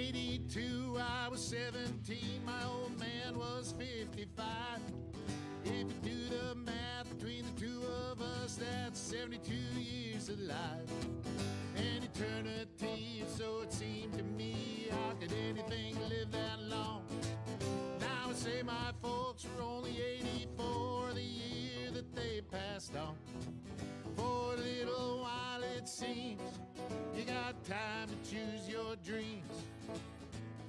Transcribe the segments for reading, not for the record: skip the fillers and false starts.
'82, I was 17, my old man was 55. If you do the math between the two of us, that's 72 years alive. An eternity, so it seemed to me. How could anything live that long? Now I say my folks were only 84 the year that they passed on. For a little while it seems you got time to choose your dreams.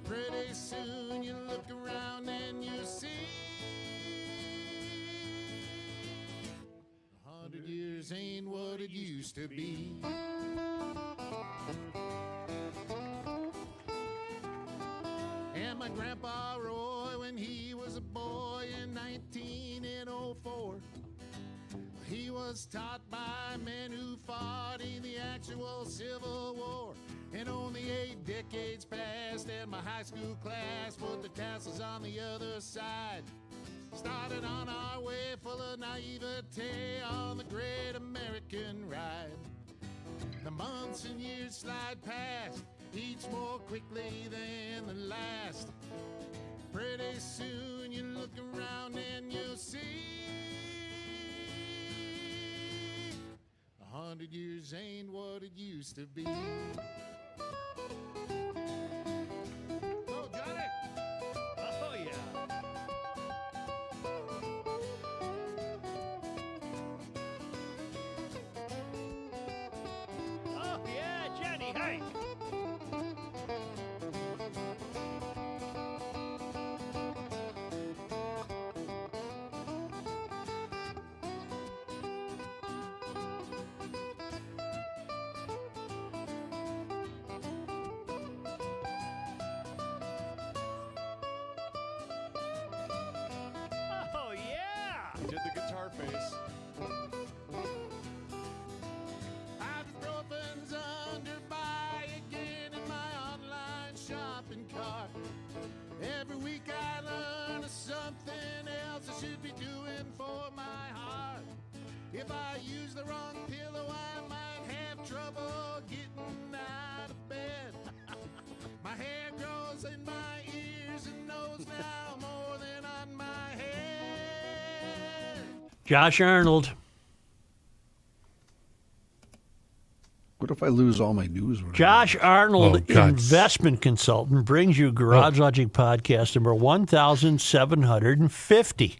Pretty soon you look around and you see 100 years ain't what it used to be. And my grandpa Roy, when he was a boy in 1904, he was taught by men who fought in the actual Civil War. And only 8 decades passed and my high school class put the tassels on the other side. Started on our way full of naivete on the great American ride. The months and years slide past, each more quickly than the last. Pretty soon you look around and you'll see 100 years ain't what it used to be. Oh, Johnny! Oh, yeah. Oh, yeah, Johnny Heidt. Oh, yeah. He did the guitar face. Ibuprofen's under buy again in my online shopping cart. Every week I learn of something else I should be doing for my heart. If I use the wrong pillow, I might have trouble getting out of bed. My hair grows in my ears and nose now more than on my head. Josh Arnold. What if I lose all my news? Josh Arnold, Oh, God. investment consultant, brings you Garage Logic podcast number 1750.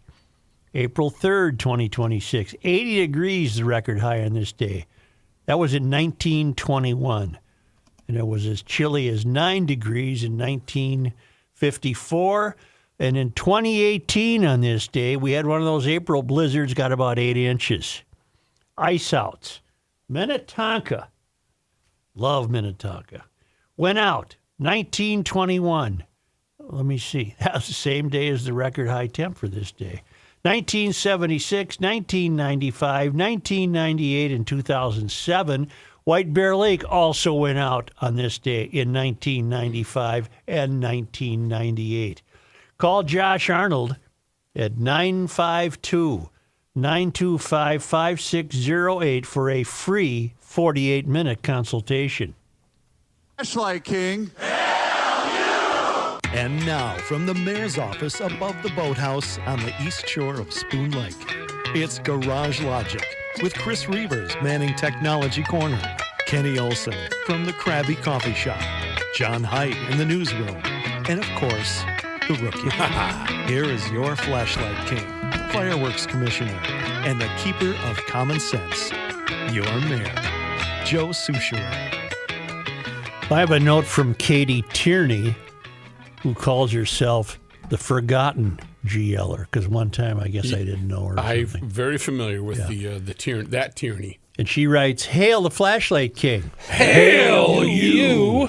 April 3rd, 2026. 80 degrees, the record high on this day. That was in 1921. And it was as chilly as 9 degrees in 1954. And in 2018 on this day, we had one of those April blizzards, got about 8 inches. Ice outs. Minnetonka. Love Minnetonka. Went out 1921. Let me see. That was the same day as the record high temp for this day. 1976, 1995, 1998, and 2007. White Bear Lake also went out on this day in 1995 and 1998. Call Josh Arnold at 952-925-5608 for a free 48-minute consultation. Flashlight King. And now, from the mayor's office above the boathouse on the east shore of Spoon Lake, it's Garage Logic with Chris Reavers manning Technology Corner, Kenny Olson from the Krabby Coffee Shop, John Heidt in the newsroom, and of course, the rookie. Here is your Flashlight King, Fireworks Commissioner, and the Keeper of Common Sense, your mayor, Joe Souchere. I have a note from Katie Tierney, who calls herself the Forgotten GLer, because one time I guess I didn't know her. I'm very familiar with that Tierney. And she writes, "Hail the Flashlight King." Hail you!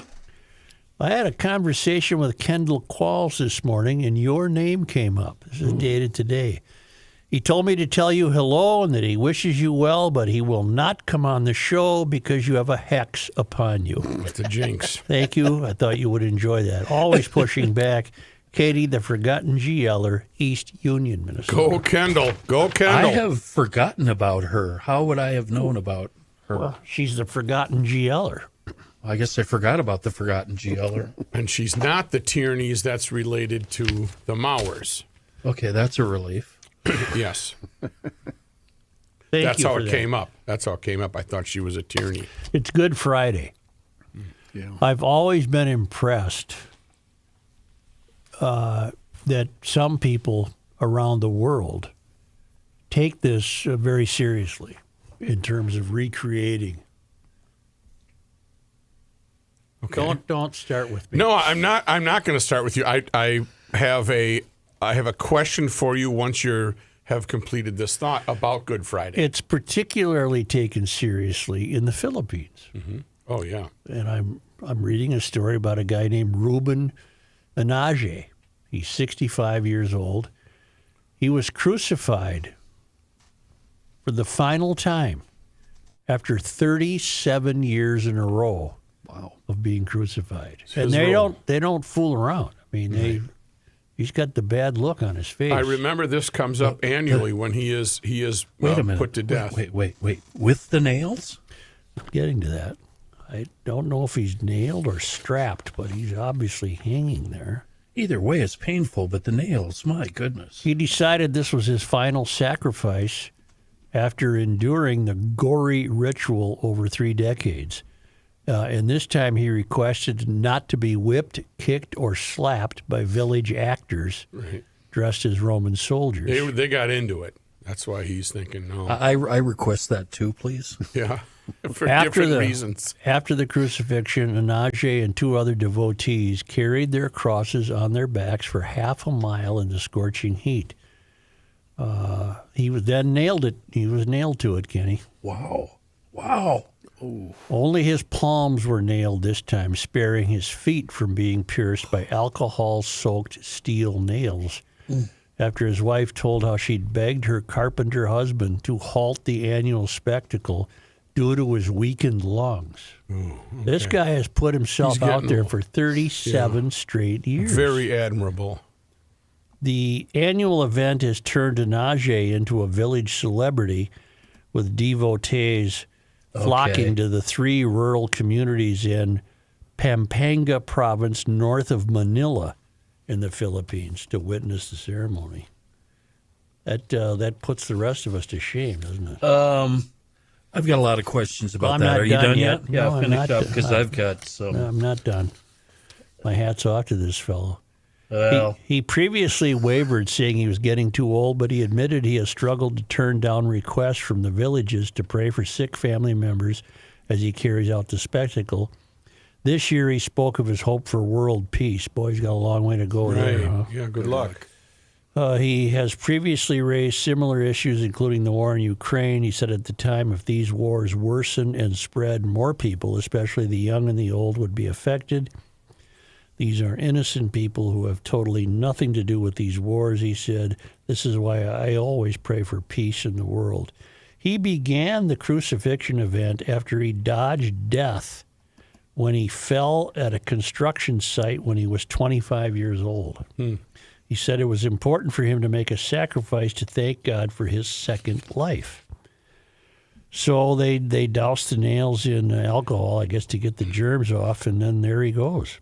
I had a conversation with Kendall Qualls this morning, and your name came up. This is dated today. He told me to tell you hello and that he wishes you well, but he will not come on the show because you have a hex upon you. It's a jinx. Thank you. I thought you would enjoy that. Always pushing back. Katie, the Forgotten GLer, East Union, Minnesota. Go Kendall. Go Kendall. I have forgotten about her. How would I have known about her? Well, she's the Forgotten GLer. I guess I forgot about the forgotten GLer. And she's not the Tierney's that's related to the Mauers. Okay, that's a relief. Yes. Thank That's you how for it that. came up. That's how it came up. I thought she was a Tierney. It's Good Friday. Yeah. I've always been impressed that some people around the world take this very seriously in terms of recreating. Okay. Don't start with me. No, I'm not going to start with you. I have a question for you once you have completed this thought about Good Friday. It's particularly taken seriously in the Philippines. Mm-hmm. Oh yeah. And I'm reading a story about a guy named Ruben Anage. He's 65 years old. He was crucified for the final time after 37 years in a row of being crucified. And they don't fool around. I mean, he's got the bad look on his face. I remember this comes up annually when he is Wait a minute. put to death. Wait. With the nails? Getting to that. I don't know if he's nailed or strapped, but he's obviously hanging there. Either way, it's painful, but the nails, my goodness. He decided this was his final sacrifice after enduring the gory ritual over 3 decades. And this time he requested not to be whipped, kicked, or slapped by village actors dressed as Roman soldiers. They got into it. That's why he's thinking no. I request that too, please. Yeah. For different reasons. After the crucifixion, Anage and 2 other devotees carried their crosses on their backs for half a mile in the scorching heat. He was then nailed to it, Kenny. Wow. Oh, Only his palms were nailed this time, sparing his feet from being pierced by alcohol-soaked steel nails. After his wife told how she'd begged her carpenter husband to halt the annual spectacle due to his weakened lungs. This guy has put himself out there for 37 straight years. Very admirable. The annual event has turned Anage into a village celebrity, with devotees flocking to the 3 rural communities in Pampanga province north of Manila in the Philippines to witness the ceremony. That puts the rest of us to shame, doesn't it? I've got a lot of questions about I'm that. not Are you done yet? No, Yeah, I'm finish not up done. because I've got some. No, I'm not done. My hat's off to this fellow. Well, He previously wavered, saying he was getting too old, but he admitted he has struggled to turn down requests from the villages to pray for sick family members as he carries out the spectacle. This year he spoke of his hope for world peace. Boy, he's got a long way to go there. Huh? Yeah, good luck. He has previously raised similar issues, including the war in Ukraine. He said at the time, if these wars worsen and spread, more people, especially the young and the old, would be affected. These are innocent people who have totally nothing to do with these wars, he said. This is why I always pray for peace in the world. He began the crucifixion event after he dodged death when he fell at a construction site when he was 25 years old. He said it was important for him to make a sacrifice to thank God for his second life. So they doused the nails in alcohol, I guess, to get the germs off, and then there he goes.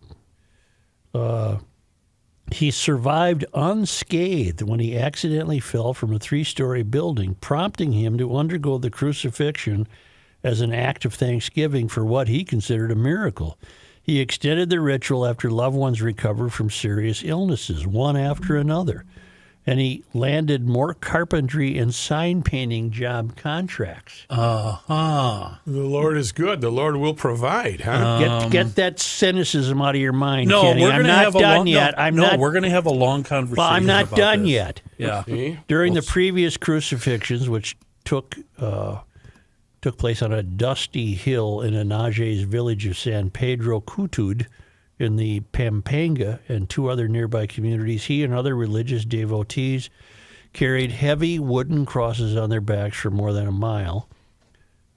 He survived unscathed when he accidentally fell from a 3-story building, prompting him to undergo the crucifixion as an act of thanksgiving for what he considered a miracle. He extended the ritual after loved ones recovered from serious illnesses, one after another. And he landed more carpentry and sign painting job contracts. The Lord is good. The Lord will provide, huh? Get that cynicism out of your mind, no, Kenny. we're going to have a long. We're going to have a long conversation. Well, I'm not about done this. yet. Yeah. During the previous crucifixions, which took place on a dusty hill in Anage's village of San Pedro Cutud in the Pampanga and 2 other nearby communities, he and other religious devotees carried heavy wooden crosses on their backs for more than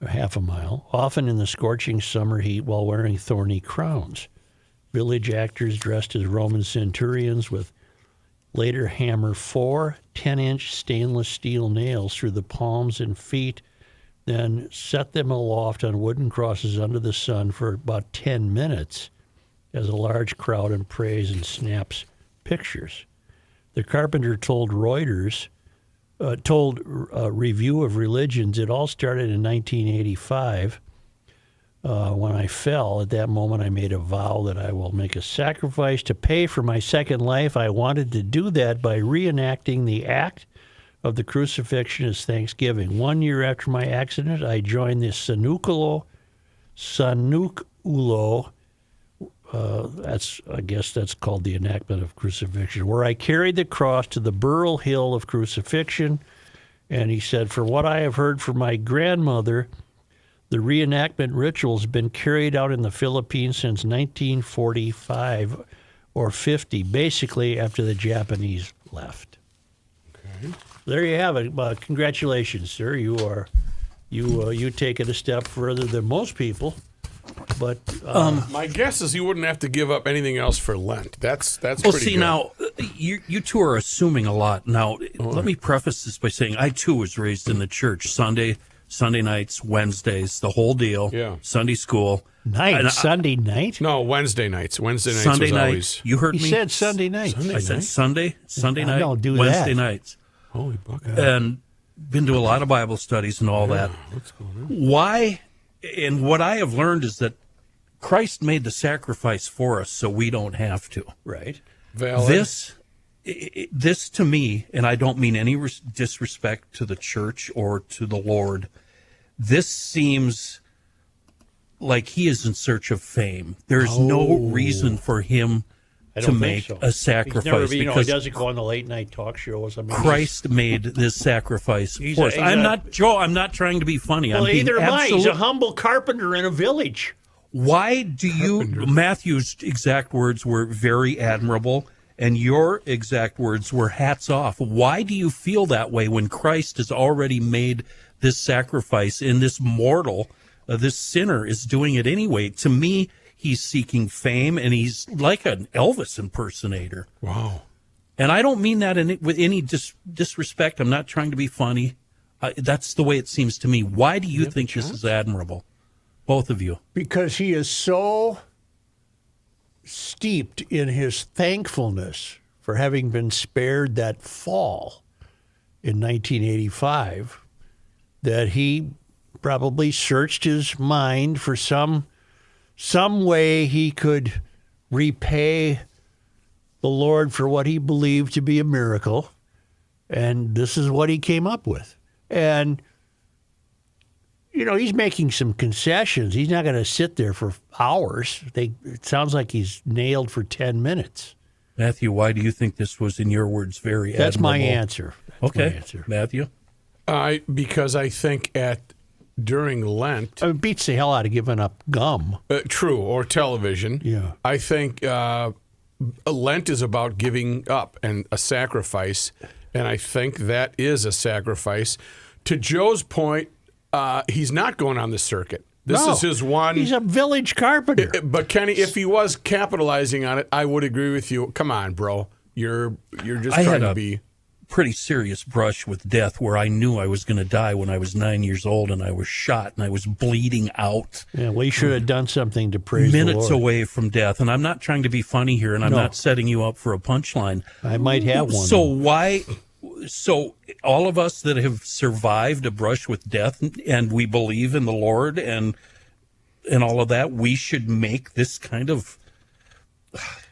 half a mile, often in the scorching summer heat while wearing thorny crowns. Village actors dressed as Roman centurions would later hammer 4 10-inch stainless steel nails through the palms and feet, then set them aloft on wooden crosses under the sun for about 10 minutes as a large crowd and prays and snaps pictures. The carpenter told Reuters, told Review of Religions, it all started in 1985 when I fell. At that moment, I made a vow that I will make a sacrifice to pay for my second life. I wanted to do that by reenacting the act of the crucifixion as Thanksgiving. 1 year after my accident, I joined the Sanukulo, I guess that's called the enactment of crucifixion, where I carried the cross to the Burrell Hill of crucifixion. And he said, for what I have heard from my grandmother, the reenactment ritual has been carried out in the Philippines since 1945 or 50, basically after the Japanese left. Okay. There you have it. Congratulations, sir. You take it a step further than most people. But my guess is you wouldn't have to give up anything else for Lent. That's well, pretty see, good. now, you two are assuming a lot. Now, let me preface this by saying I, too, was raised in the church. Sunday nights, Wednesdays, the whole deal. Yeah. Sunday school. Sunday night? No, Wednesday nights. Wednesday nights Sunday was night. always... You heard He me? said Sunday night. I said Sunday night, don't do Wednesday that. nights. Holy bucket. And been to a lot of Bible studies and all that. What's going on? Why? And what I have learned is that Christ made the sacrifice for us so we don't have to. Right. Valid. This to me, and I don't mean any disrespect to the church or to the Lord, this seems like he is in search of fame. There's no reason for him to make a sacrifice. He because doesn't go on the late night talk shows. I mean, Christ made this sacrifice for us. I'm not trying to be funny. Well, I'm being either am I. He's a absolute- humble carpenter in a village. Why do you, Matthew's exact words were very admirable, and your exact words were hats off. Why do you feel that way when Christ has already made this sacrifice and this mortal, this sinner is doing it anyway? To me, he's seeking fame, and he's like an Elvis impersonator. Wow. And I don't mean that with any disrespect. I'm not trying to be funny. That's the way it seems to me. Why do you think this is admirable? Both of you. Because he is so steeped in his thankfulness for having been spared that fall in 1985 that he probably searched his mind for some way he could repay the Lord for what he believed to be a miracle. And this is what he came up with. And he's making some concessions. He's not going to sit there for hours. It sounds like he's nailed for 10 minutes. Matthew, why do you think this was, in your words, very admirable? That's my answer. Okay. Matthew? Because I think during Lent... It beats the hell out of giving up gum. True, or television. Yeah. I think Lent is about giving up and a sacrifice, and I think that is a sacrifice. To Joe's point, he's not going on the circuit. This is his one. He's a village carpenter. But Kenny, if he was capitalizing on it, I would agree with you. Come on, bro. You're just trying to be. Pretty serious brush with death where I knew I was going to die when I was 9 years old, and I was shot and I was bleeding out. Yeah, well, you should have done something to praise the minutes Lord. away from death. And I'm not trying to be funny here, and I'm not setting you up for a punchline. I might have one. So all of us that have survived a brush with death and we believe in the Lord and all of that, we should make this kind of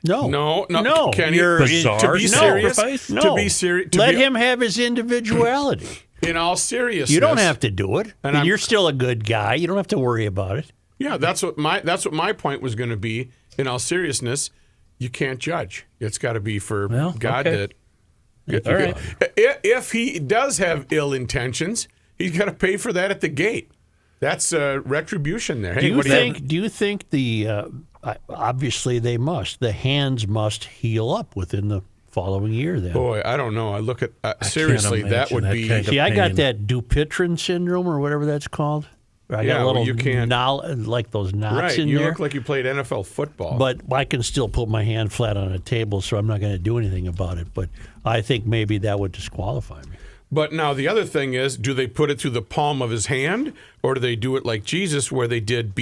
No, Kenny, bizarre to be serious. sacrifice? To be serious, Let him have his individuality. In all seriousness, You don't have to do it. And You're still a good guy. You don't have to worry about it. Yeah, that's what my point was going to be. In all seriousness, you can't judge. It's got to be for God okay. that. All right. If he does have ill intentions, he's got to pay for that at the gate. That's retribution there. Hey, Do you think the obviously they must. The hands must heal up within the following year. Then, boy, I don't know. I look at seriously. That would be. kind of see, I got pain. that Dupuytren syndrome or whatever that's called. I got a little you can't. Like those knots Right, in you there. look like you played NFL football. But I can still put my hand flat on a table, so I'm not going to do anything about it. But I think maybe that would disqualify me. But now the other thing is, do they put it through the palm of his hand, or do they do it like Jesus, where they did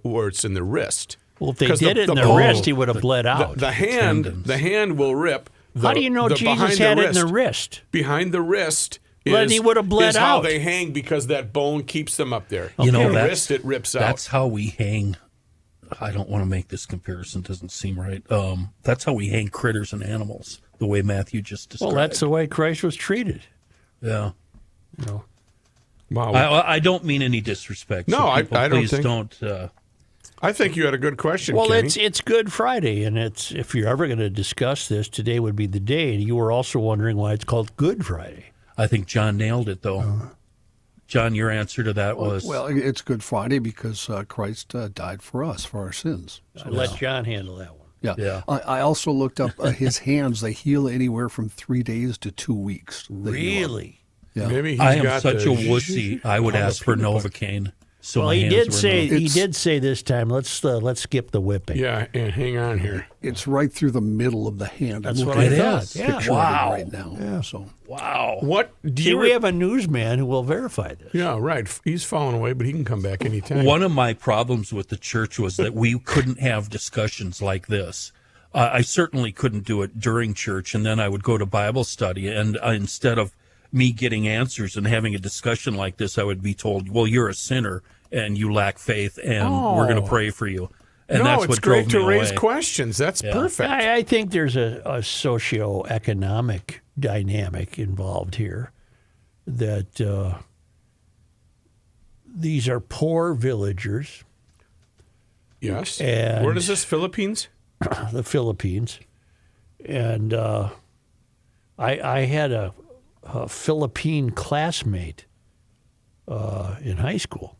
where it's in the wrist? Well, if they did it in the wrist, he would have bled out. The hand will rip. How do you know Jesus had it in the wrist? Behind the wrist Then he would have bled is how out. they hang, because that bone keeps them up there. You know, the wrist, it rips out. That's how we hang. I don't want to make this comparison. Doesn't seem right. That's how we hang critters and animals, the way Matthew just described. Well, that's the way Christ was treated. Yeah. You know. Wow. I don't mean any disrespect. No, so I people, don't please think. don't. I think you had a good question, Well, Kenny. it's Good Friday, and if you're ever going to discuss this, today would be the day. And you were also wondering why it's called Good Friday. I think John nailed it, though. John, your answer to that was Well, it's Good Friday because Christ died for us, for our sins. So let John handle that one. Yeah. I also looked up his hands. They heal anywhere from 3 days to 2 weeks. They heal. Really? Yeah. Maybe he's I am got such the- a wussy. I would ask for Novocaine. So Well, my he hands did were say numb. he did say this time. Let's skip the whipping. Yeah, and hang on here. It's right through the middle of the hand. That's I'm what looking I at thought. a Yeah. picture Wow. of it right now. Yeah. So Wow. What do See, you? we have a newsman who will verify this. Yeah, right. He's fallen away, but he can come back anytime. One of my problems with the church was that we couldn't have discussions like this. I certainly couldn't do it during church, and then I would go to Bible study, and instead of me getting answers and having a discussion like this, I would be told, well, you're a sinner, and you lack faith, and we're going to pray for you. And no, that's it's what great drove to me raise away. questions. That's perfect. I think there's a socioeconomic dynamic involved here that these are poor villagers, Yes. And- Where is this? Philippines? the Philippines, and I had a Philippine classmate in high school,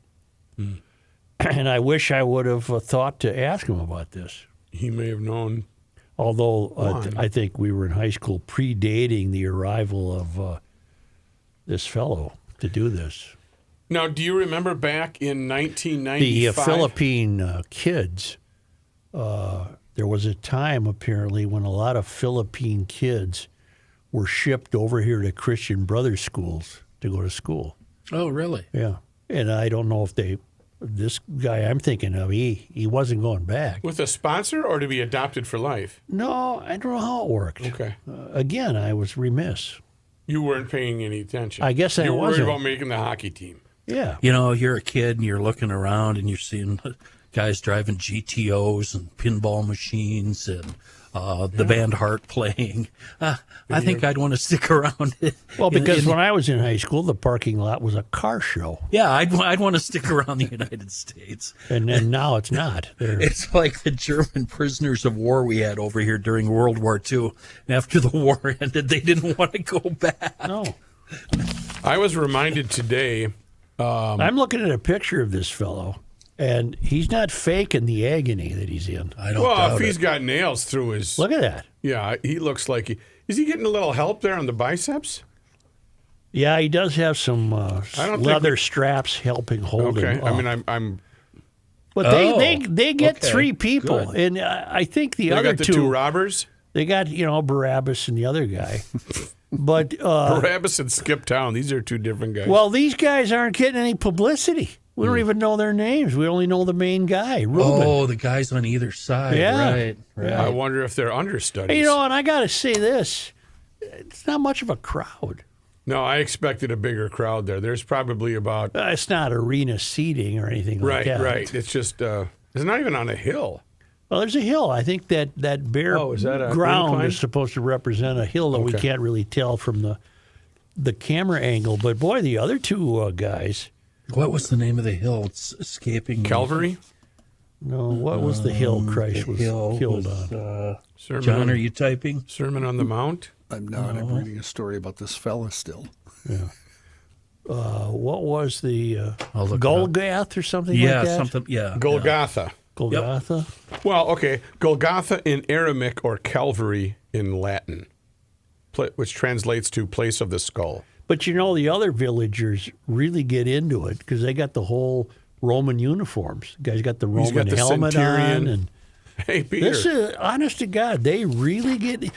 and I wish I would have thought to ask him about this. He may have known. Although I think we were in high school predating the arrival of this fellow to do this. Now, do you remember back in The 1995? Philippine kids, there was a time apparently when a lot of Philippine kids were shipped over here to Christian Brothers schools to go to school. Oh, really? Yeah. And I don't know if this guy I'm thinking of, he wasn't going back. With a sponsor, or to be adopted for life? No, I don't know how it worked. Okay. Again, I was remiss. You weren't paying any attention. I guess I You were worried wasn't. about making the hockey team. Yeah. You know, you're a kid and you're looking around and you're seeing guys driving GTOs and pinball machines and the band Heart playing. I think I'd want to stick around. Well, because when I was in high school, the parking lot was a car show. Yeah, I'd want to stick around the United States. And then now it's not. It's like the German prisoners of war we had over here during World War II. And after the war ended, they didn't want to go back. No. I was reminded today. I'm looking at a picture of this fellow, and he's not faking the agony that he's in. I don't Well, doubt if he's it. got nails through his. Look at that. Yeah, he looks like he. Is he getting a little help there on the biceps? Yeah, he does have some don't think leather straps helping hold Okay. him I up. mean, I'm. But Oh, they get okay, three people, good. and I think the They other got the two robbers, they got Barabbas and the other guy. But Barabbas and Skip Town. These are two different guys. well, these guys aren't getting any publicity. We don't even know their names. We only know the main guy, Reuben. Oh, the guys on either side. Yeah. Right. I wonder if they're understudies. Hey, and I got to say this: it's not much of a crowd. No, I expected a bigger crowd there. There's probably about. It's not arena seating or anything like that. Right. It's just. It's not even on a hill. Well, there's a hill. I think that bare Oh, is that a ground incline? is supposed to represent a hill that we Okay. can't really tell from the camera angle. But boy, the other two guys. What was the name of the hill? It's escaping me. Calvary? No, what was the hill Christ The was hill killed was, on? Sermon John, on, are you typing? Sermon on the Mount? I'm not. I'm reading a story about this fella still. What was the I'll look it up. Golgath or something Yeah, like that? something. Yeah. Golgotha. Golgotha. Well, okay. Golgotha in Aramaic or Calvary in Latin, which translates to place of the skull. But the other villagers really get into it because they got the whole Roman uniforms. The guy's got the He's Roman got the helmet centurion. on, and Hey, Peter. this is honest to God. They really get.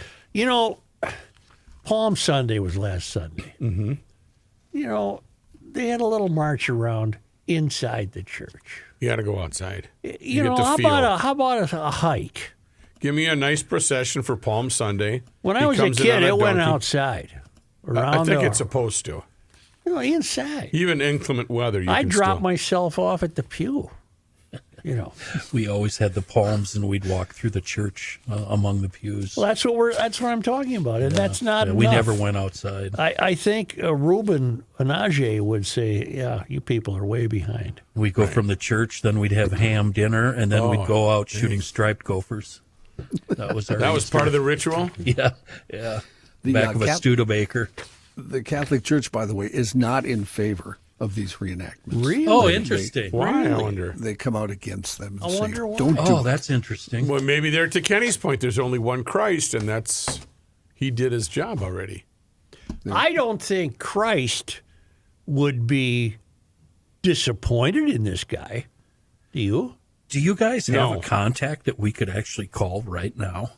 Palm Sunday was last Sunday. Mm-hmm. You know, they had a little march around inside the church. You got to go outside. You know, how about a hike? Give me a nice procession for Palm Sunday. When I was a kid, it went outside. I think it's supposed to. You know, inside. Even inclement weather, I dropped myself off at the pew. You know, we always had the palms, and we'd walk through the church among the pews. Well, that's what I'm talking about, and that's not enough. We never went outside. I think Ruben Anage would say, "Yeah, you people are way behind." We go from the church, then we'd have ham dinner, and then we'd go out shooting striped gophers. That was our. That was part of the ritual. Yeah. Back of a Studebaker. The Catholic Church, by the way, is not in favor of these reenactments. Really? Oh, interesting. Why? I wonder. They come out against them. And I wonder why. Don't do that's interesting. Well, maybe they're to Kenny's point. There's only one Christ, and he did his job already. I don't think Christ would be disappointed in this guy. Do you? Do you guys have a contact that we could actually call right now?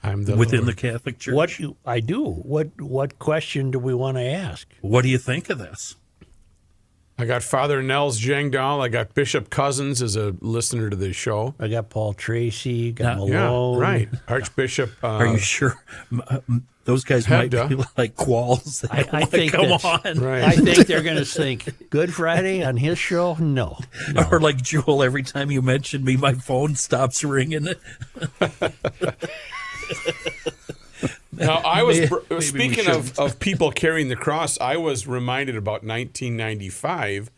I'm the within Lord. the Catholic Church. I do. What question do we want to ask? What do you think of this? I got Father Nels Jangdahl. I got Bishop Cousins as a listener to this show. I got Paul Tracy. Got Yeah, Malone. right. Archbishop. Are you sure? Those guys might be like qualls. I think come that's- on. Right. I think they're going to think Good Friday on his show. No. Or like Jewel, every time you mention me, my phone stops ringing. Now, I was Maybe speaking of people carrying the cross. I was reminded about 1995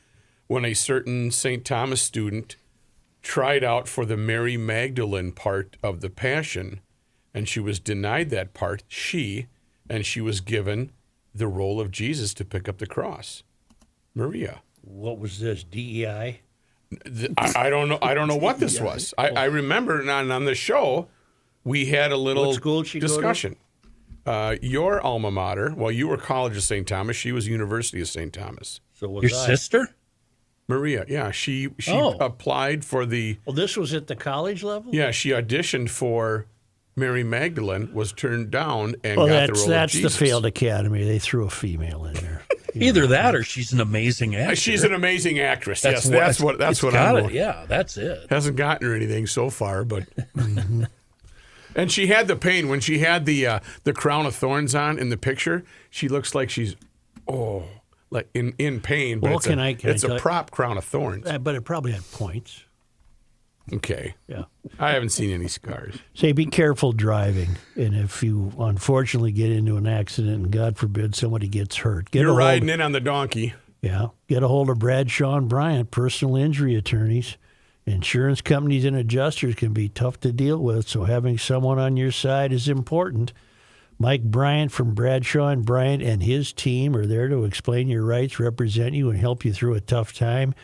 when a certain St. Thomas student tried out for the Mary Magdalene part of the Passion, and she was denied that part. And she was given the role of Jesus to pick up the cross. Maria. What was this? DEI? I don't know. I don't know what this was. I remember on the show we had a little What school did she discussion. Your alma mater. Well, you were College of St. Thomas. She was University of St. Thomas. So was Your I. sister? Maria. Yeah, she applied for the. Well, this was at the college level? Yeah, she auditioned for Mary Magdalene, was turned down, and Well, got the role of that's Jesus. the failed academy. They threw a female in there. Either that or she's an amazing actor. She's an amazing actress. That's That's what I'm it. going. Yeah, that's it. Hasn't gotten her anything so far, but. And she had the pain when she had the crown of thorns on in the picture. She looks like she's like in pain. But Well, it's a prop crown of thorns. But it probably had points. Okay, Yeah. I haven't seen any scars. Say, be careful driving. And if you unfortunately get into an accident and God forbid somebody gets hurt, You're riding in on the donkey. Yeah. Get a hold of Bradshaw and Bryant, personal injury attorneys. Insurance companies and adjusters can be tough to deal with, so having someone on your side is important. Mike Bryant from Bradshaw and Bryant and his team are there to explain your rights, represent you, and help you through a tough time.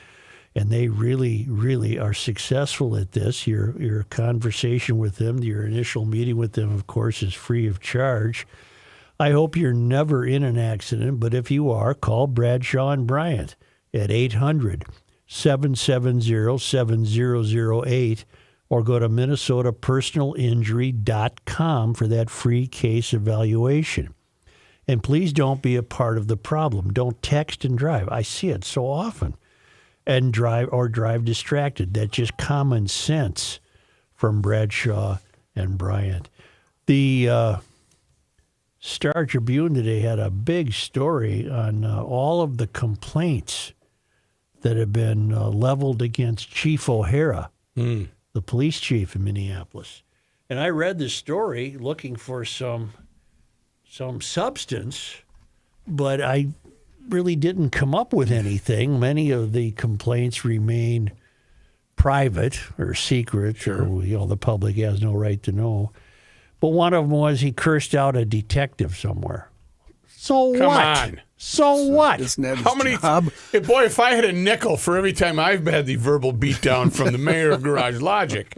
And they really, really are successful at this. Your conversation with them, your initial meeting with them, of course, is free of charge. I hope you're never in an accident, but if you are, call Bradshaw and Bryant at 800-770-7008 or go to minnesotapersonalinjury.com for that free case evaluation. And please don't be a part of the problem. Don't text and drive. I see it so often. And drive distracted. That's just common sense from Bradshaw and Bryant. The Star Tribune today had a big story on all of the complaints that have been leveled against Chief O'Hara, the police chief in Minneapolis. And I read this story looking for some substance, but I really didn't come up with anything. Many of the complaints remain private or secret, or the public has no right to know. But one of them was he cursed out a detective somewhere. So Come what? on. So what? Isn't that his How many? job? Hey, boy, if I had a nickel for every time I've had the verbal beatdown from the mayor of Garage Logic,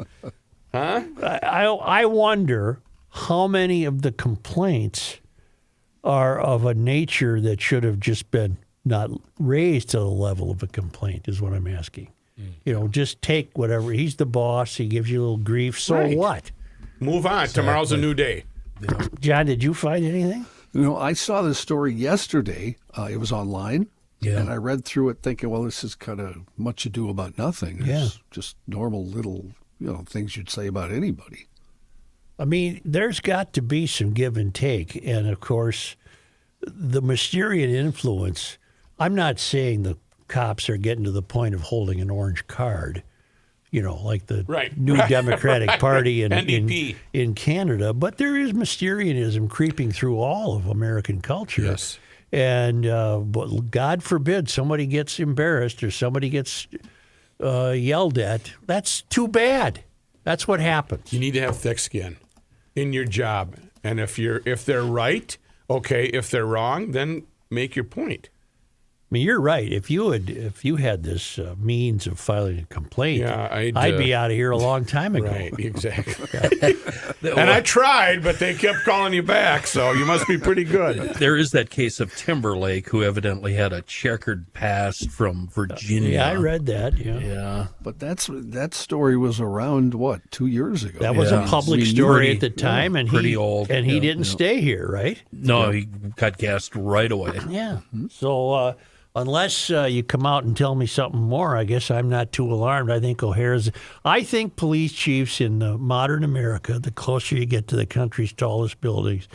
huh? I wonder how many of the complaints are of a nature that should have just been not raised to the level of a complaint, is what I'm asking. Just take whatever. He's the boss. He gives you a little grief. So Right. what? Move on. Tomorrow's a new day. John, did you find anything? I saw this story yesterday. It was online. Yeah. And I read through it thinking, well, this is kind of much ado about nothing. It's just normal little, things you'd say about anybody. I mean, there's got to be some give and take. And, of course, the Mysterian influence, I'm not saying the cops are getting to the point of holding an orange card, like the new Democratic Party in Canada. But there is Mysterianism creeping through all of American culture. Yes. And but God forbid somebody gets embarrassed or somebody gets yelled at. That's too bad. That's what happens. You need to have thick skin in your job. And if they're right, okay. If they're wrong, then make your point. I mean, you're right. If you had this means of filing a complaint, I'd be out of here a long time ago. Right, exactly. And I tried, but they kept calling you back, so you must be pretty good. There is that case of Timberlake, who evidently had a checkered past from Virginia. Yeah, I read that. Yeah. But that story was around, 2 years ago? That was a public story at the time, and pretty he old. And he didn't stay here, right? No, he got gassed right away. Yeah. So unless you come out and tell me something more, I guess I'm not too alarmed. I think police chiefs in modern America, the closer you get to the country's tallest buildings,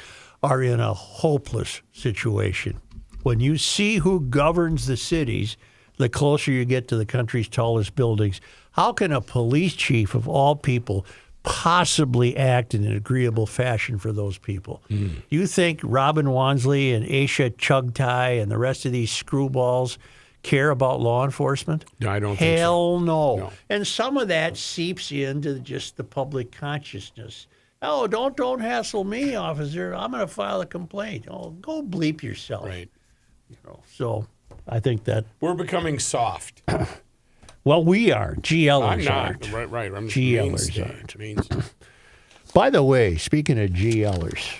are in a hopeless situation. When you see who governs the cities, the closer you get to the country's tallest buildings, how can a police chief of all people possibly act in an agreeable fashion for those people? You think Robin Wansley and Aisha Chugtai and the rest of these screwballs care about law enforcement? No, I don't think so. Hell no. And some of that seeps into just the public consciousness. Oh, don't hassle me, officer. I'm going to file a complaint. Oh, go bleep yourself. Right. So I think that We're becoming soft. well, we are. GLers I'm not. aren't. Right. I'm just GLers aren't. mainstay. By the way, speaking of GLers,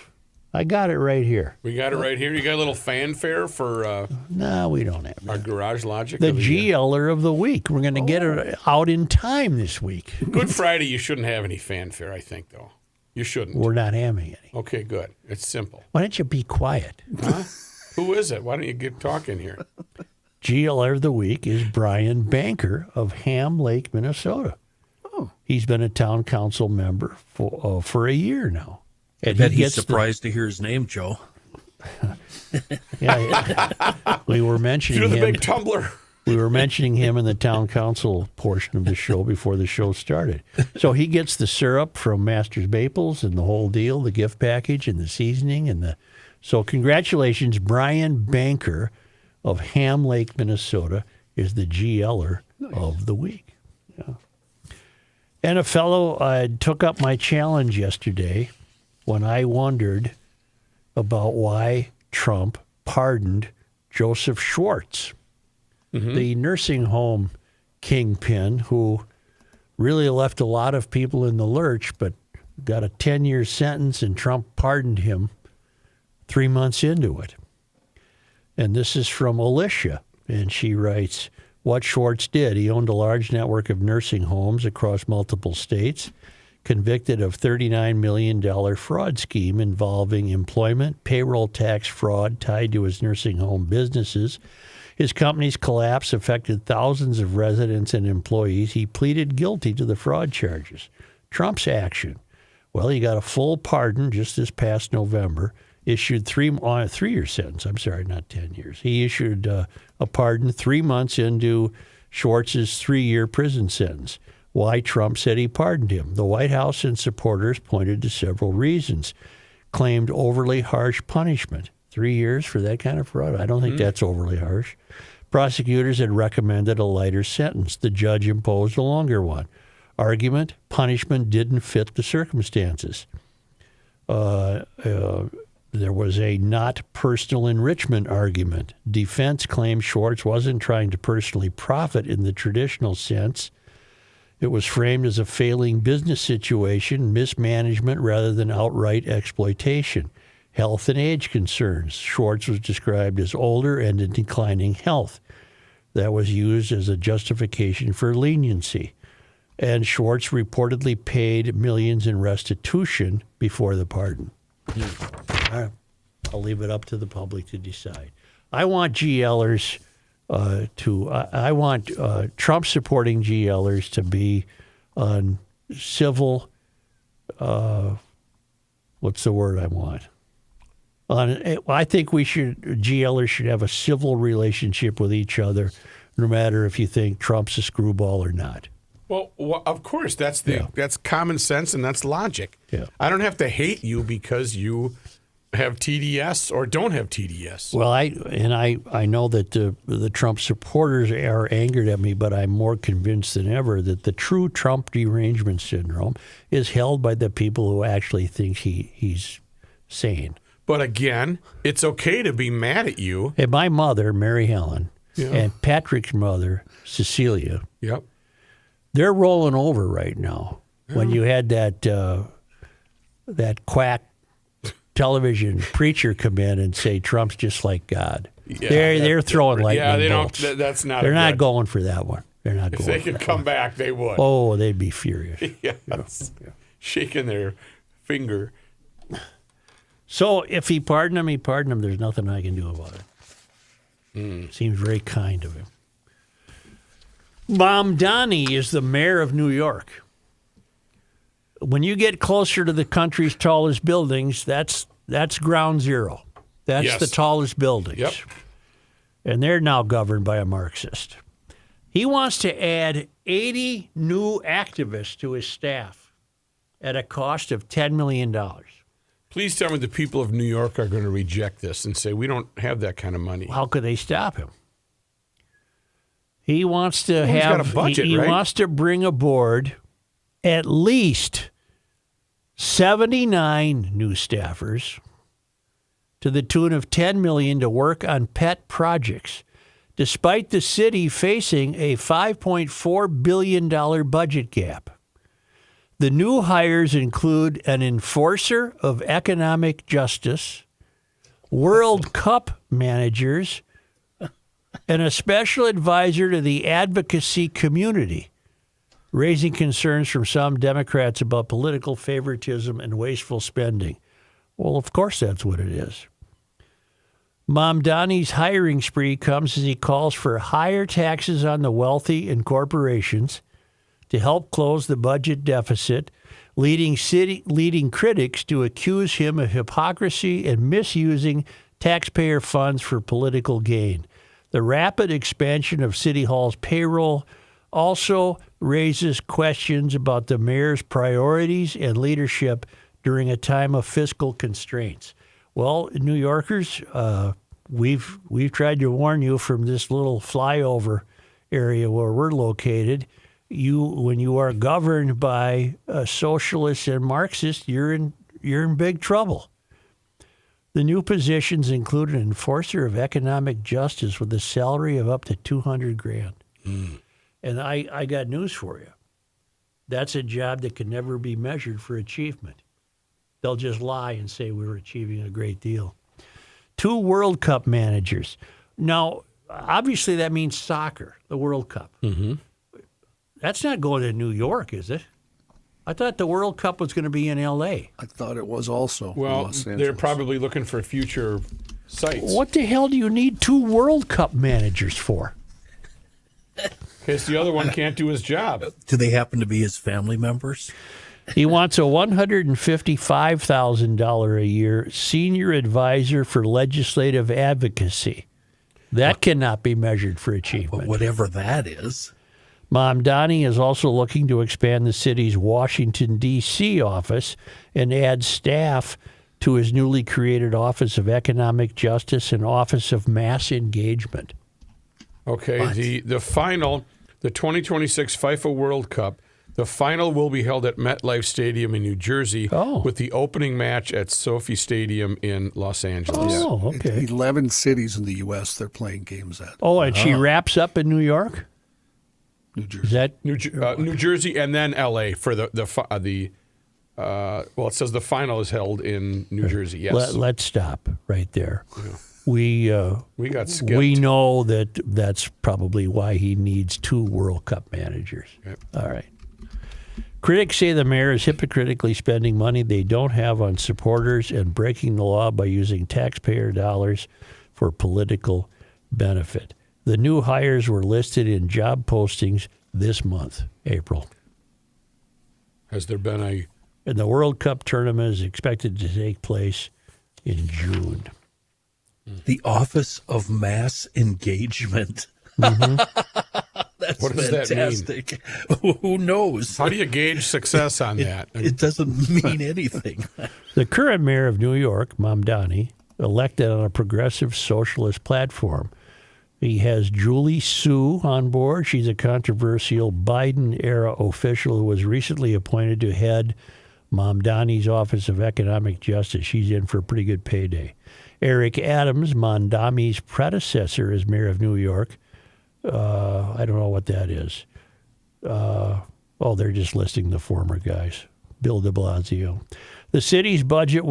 I got it right here. We got it right here. You got a little fanfare for No, we don't have our that. Garage Logic? The of the year? GLer of the week. We're going to get it out in time this week. Good Friday, you shouldn't have any fanfare, I think, though. You shouldn't. We're not having any. Okay, good. It's simple. Why don't you be quiet? Huh? Who is it? Why don't you get talking here? GLer of the week is Brian Banker of Ham Lake, Minnesota. Oh. He's been a town council member for a year now. I bet he's surprised to hear his name, Joe. Yeah, we were mentioning You're the him. big tumbler. We were mentioning him in the town council portion of the show before the show started. So he gets the syrup from Master's Maples and the whole deal, the gift package and the seasoning and the. So congratulations, Brian Banker of Ham Lake, Minnesota, is the GLer of the week. Yeah. And a fellow took up my challenge yesterday when I wondered about why Trump pardoned Joseph Schwartz, the nursing home kingpin who really left a lot of people in the lurch, but got a 10-year sentence, and Trump pardoned him 3 months into it. And this is from Alicia, and she writes, what Schwartz did, he owned a large network of nursing homes across multiple states, convicted of $39 million fraud scheme involving employment, payroll tax fraud tied to his nursing home businesses. His company's collapse affected thousands of residents and employees. He pleaded guilty to the fraud charges. Trump's action. Well, he got a full pardon just this past November, issued 3-year sentence. I'm sorry, not 10 years. He issued a pardon 3 months into Schwartz's 3-year prison sentence. Why Trump said he pardoned him. The White House and supporters pointed to several reasons. Claimed overly harsh punishment. 3 years for that kind of fraud? I don't think that's overly harsh. Prosecutors had recommended a lighter sentence. The judge imposed a longer one. Argument, punishment didn't fit the circumstances. There was a not personal enrichment argument. Defense claimed Schwartz wasn't trying to personally profit in the traditional sense. It was framed as a failing business situation, mismanagement rather than outright exploitation. Health and age concerns. Schwartz was described as older and in declining health. That was used as a justification for leniency. And Schwartz reportedly paid millions in restitution before the pardon. All right. I'll leave it up to the public to decide. I want GLers I want Trump-supporting GLers to be on civil, what's the word I want? I think GLers should have a civil relationship with each other, no matter if you think Trump's a screwball or not. Well, of course, that's common sense and that's logic. Yeah. I don't have to hate you because you have TDS or don't have TDS. Well, I know that the Trump supporters are angered at me, but I'm more convinced than ever that the true Trump derangement syndrome is held by the people who actually think he's sane. But again, it's okay to be mad at you. And my mother, Mary Helen, and Patrick's mother, Cecilia, yep, they're rolling over right now. When you had that quack television preacher come in and say Trump's just like God. Yeah, they're throwing lightning bolts. That's not. They're not going for that one. They're not. If they could come back, they would. Oh, they'd be furious. Yes. Shaking their finger. So if he pardoned him, he pardoned him. There's nothing I can do about it. Seems very kind of him. Mamdani is the mayor of New York. When you get closer to the country's tallest buildings, that's ground zero. That's the tallest buildings. Yep. And they're now governed by a Marxist. He wants to add 80 new activists to his staff at a cost of $10 million. Please tell me the people of New York are going to reject this and say, we don't have that kind of money. How could they stop him? He wants to he's got a budget, he right? wants to bring aboard at least 79 new staffers to the tune of $10 million to work on pet projects, despite the city facing a $5.4 billion budget gap. The new hires include an enforcer of economic justice, World Cup managers, and a special advisor to the advocacy community, raising concerns from some Democrats about political favoritism and wasteful spending. Well, of course that's what it is. Mamdani's hiring spree comes as he calls for higher taxes on the wealthy and corporations to help close the budget deficit, leading critics to accuse him of hypocrisy and misusing taxpayer funds for political gain. The rapid expansion of City Hall's payroll also raises questions about the mayor's priorities and leadership during a time of fiscal constraints. Well, New Yorkers, we've tried to warn you from this little flyover area where we're located. When you are governed by socialists and Marxists, you're in big trouble. The new positions include an enforcer of economic justice with a salary of up to $200,000. And I got news for you. That's a job that can never be measured for achievement. They'll just lie and say we're achieving a great deal. 2 World Cup managers. Now, obviously that means soccer, the World Cup. Mm-hmm. That's not going to New York, is it? I thought the World Cup was going to be in L.A. I thought it was also in Well, Los Angeles. they're probably looking for future sites. What the hell do you need 2 World Cup managers for? Because the other one can't do his job. Do they happen to be his family members? He wants a $155,000 a year senior advisor for legislative advocacy. That cannot be measured for achievement. But whatever that is. Mamdani is also looking to expand the city's Washington, D.C. office and add staff to his newly created Office of Economic Justice and Office of Mass Engagement. Okay, the final, the 2026 FIFA World Cup, the final will be held at MetLife Stadium in New Jersey with the opening match at Sophie Stadium in Los Angeles. Oh, okay. 11 cities in the U.S. they're playing games at. Oh, and she wraps up in New York? New Jersey. Is that New Jersey and then L.A. for the it says the final is held in New Jersey. Yes. Let's stop right there. Yeah. We got skipped. We know that's probably why he needs 2 World Cup managers. Yep. All right. Critics say the mayor is hypocritically spending money they don't have on supporters and breaking the law by using taxpayer dollars for political benefit. The new hires were listed in job postings this month, April. Has there been a... And the World Cup tournament is expected to take place in June. The Office of Mass Engagement. That's What does that fantastic. Who knows? How do you gauge success on that? It doesn't mean anything. The current mayor of New York, Mamdani, elected on a progressive socialist platform. He has Julie Su on board. She's a controversial Biden-era official who was recently appointed to head Mamdani's Office of Economic Justice. She's in for a pretty good payday. Eric Adams, Mamdani's predecessor as mayor of New York. I don't know what that is. They're just listing the former guys. Bill de Blasio. The city's budget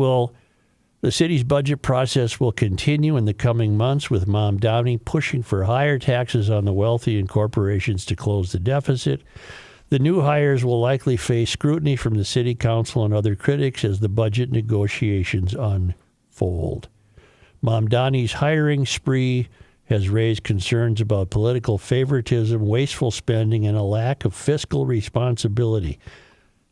process will continue in the coming months, with Mamdani pushing for higher taxes on the wealthy and corporations to close the deficit. The new hires will likely face scrutiny from the city council and other critics as the budget negotiations unfold. Mamdani's hiring spree has raised concerns about political favoritism, wasteful spending, and a lack of fiscal responsibility.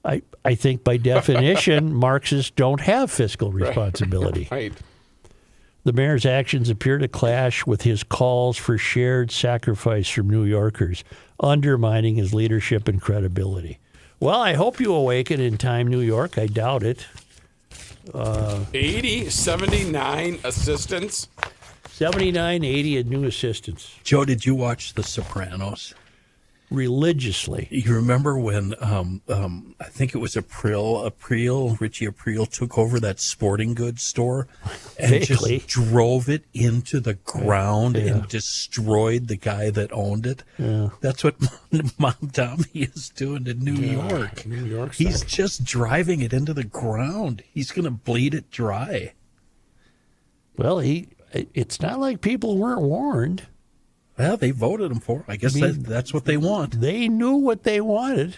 I think by definition, Marxists don't have fiscal responsibility. Right. The mayor's actions appear to clash with his calls for shared sacrifice from New Yorkers, undermining his leadership and credibility. Well, I hope you awaken in time, New York. I doubt it. 79 assistants. 79, 80 new assistants. Joe, did you watch The Sopranos? Religiously. You remember when I think it was Richie Aprile took over that sporting goods store and Vaguely. just drove it into the ground and destroyed the guy that owned it? Yeah. That's what Mamdani is doing to New York. New York He's style. just driving it into the ground. He's going to bleed it dry. Well, it's not like people weren't warned. Well, they voted him for it. I guess that's what they want. They knew what they wanted.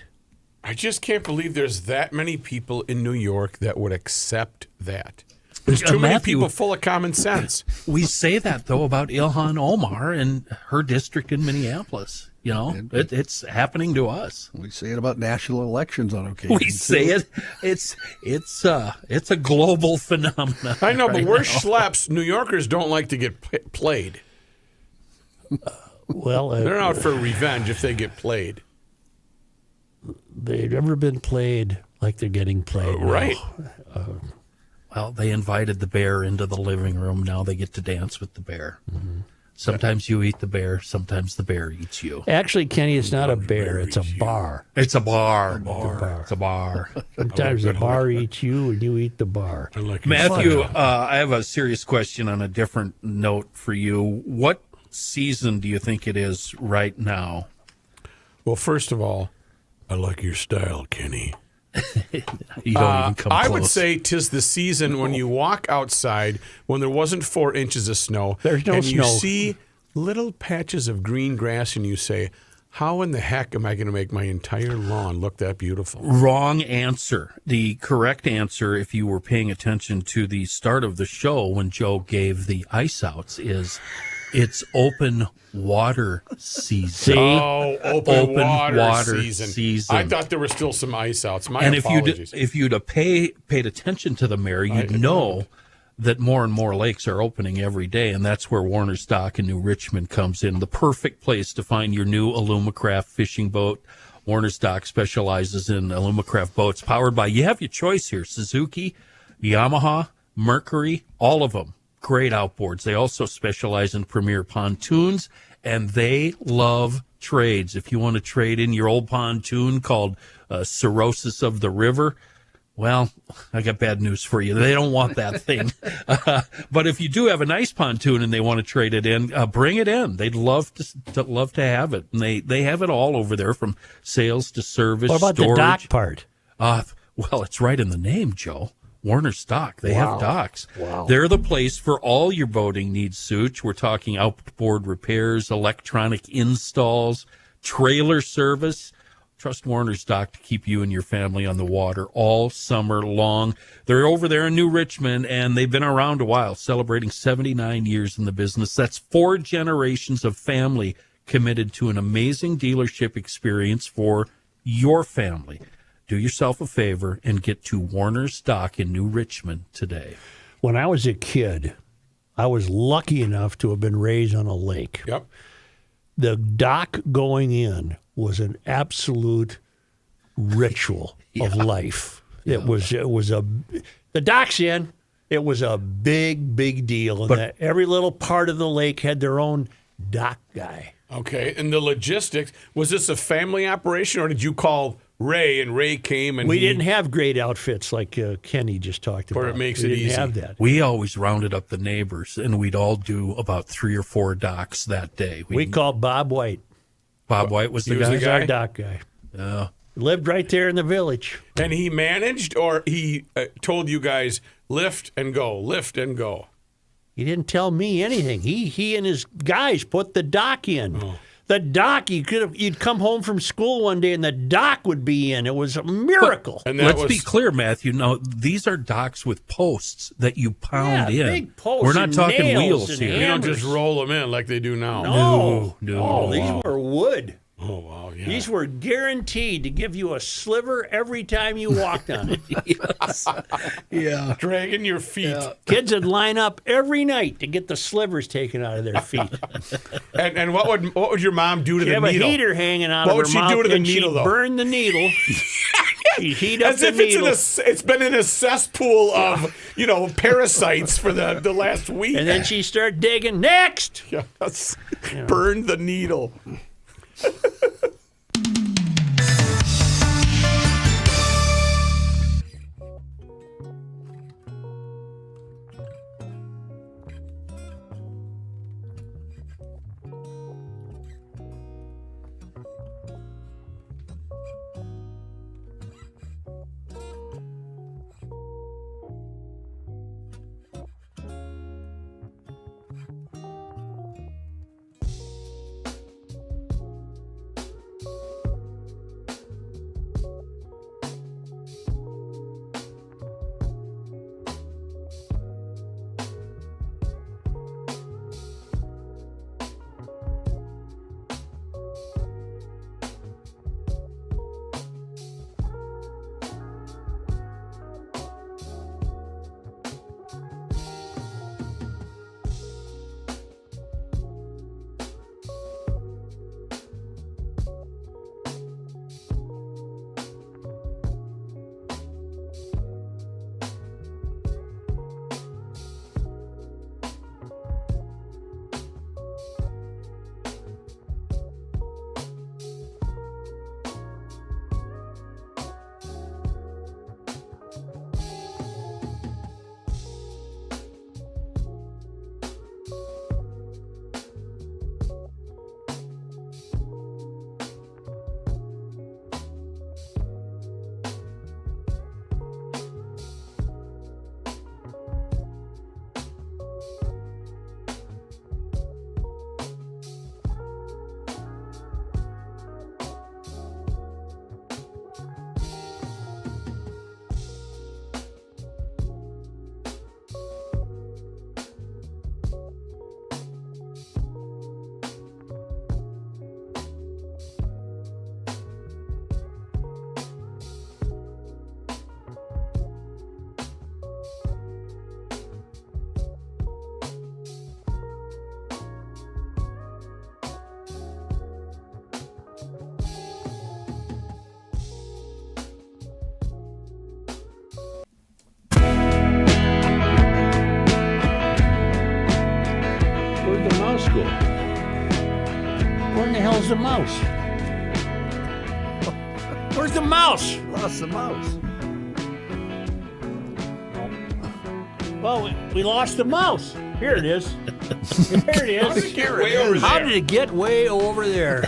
I just can't believe there's that many people in New York that would accept that. There's too many Matthew, people full of common sense. We say that, though, about Ilhan Omar and her district in Minneapolis. You know, it's happening to us. We say it about national elections on occasion. We say it. It's a global phenomenon. I know, but right we're now. schleps. New Yorkers don't like to get played. Well, They're out for revenge if they get played. they've never been played like they're getting played. now. Right. Well, they invited the bear into the living room. Now they get to dance with the bear. Mm-hmm. Sometimes you eat the bear. Sometimes the bear eats you. Actually, Kenny, it's not a bear. It's a bar. It's a bar. It's a bar. Sometimes the bar eats you and you eat the bar. I like Matthew, I have a serious question on a different note for you. What season do you think it is right now? Well, first of all, I like your style, Kenny. You don't even come I close. would say 'tis the season when you walk outside when there wasn't 4 inches of snow. There's no and snow. you see little patches of green grass and you say, how in the heck am I going to make my entire lawn look that beautiful? Wrong answer. The correct answer, if you were paying attention to the start of the show when Joe gave the ice outs, is it's open water season. See? Oh, open water season. I thought there were still some ice outs. My And apologies. if you'd have paid attention to the mayor, you'd know that more and more lakes are opening every day, and that's where Warner's Dock in New Richmond comes in. The perfect place to find your new Alumacraft fishing boat. Warner's Dock specializes in Alumacraft boats powered by, you have your choice here, Suzuki, Yamaha, Mercury, all of them. Great outboards. They also specialize in premier pontoons, and they love trades. If you want to trade in your old pontoon called Cirrhosis of the River, well, I got bad news for you. They don't want that thing. But if you do have a nice pontoon and they want to trade it in, bring it in. They'd love to have it. And they have it all over there, from sales to service. What about storage. the dock part? Well, it's right in the name, Joe. Warner's Dock. They have docks. Wow. They're the place for all your boating needs, Such. We're talking outboard repairs, electronic installs, trailer service, Trust Warner's Dock to keep you and your family on the water all summer long. They're over there in New Richmond, and they've been around a while, celebrating 79 years in the business. That's 4 generations of family committed to an amazing dealership experience for your family. Do yourself a favor and get to Warner's Dock in New Richmond today. When I was a kid, I was lucky enough to have been raised on a lake. Yep. The dock going in was an absolute ritual of life. The dock's in. It was a big deal, and every little part of the lake had their own dock guy. Okay, and the logistics, was this a family operation, or did you call Ray, and Ray came and we didn't have great outfits like Kenny just talked about. Or it makes we it didn't easy. have that. We always rounded up the neighbors, and we'd all do about 3 or 4 docks that day. We called Bob White. Bob White was the He was guy. the He's guy? our dock guy. Yeah. Lived right there in the village. And he managed, or he told you guys, lift and go, lift and go? He didn't tell me anything. He and his guys put the dock in. Oh. The dock, you'd come home from school one day and the dock would be in. It was a miracle. And that Let's was, be clear, Matthew. Now, these are docks with posts that you pound in. Big posts. We're not and talking nails wheels and here. you don't hammers. just roll them in like they do now. No. No. These were wood. Oh, wow, yeah. These were guaranteed to give you a sliver every time you walked on it. Yeah. Dragging your feet. Kids would line up every night to get the slivers taken out of their feet. And what would your mom do to She the have needle? a heater hanging out What of would her she mouth, do to the and needle, she'd though? burn the needle. She'd heat up As the if needle. it's been in a cesspool of, parasites for the last week. And then she'd start digging. Next! Yeah, burn the needle. Where'd the mouse go? Where in the hell's the mouse? Where's the mouse? Lost the mouse. Well, we lost the mouse. Here it is. There it is. How did it get way over there?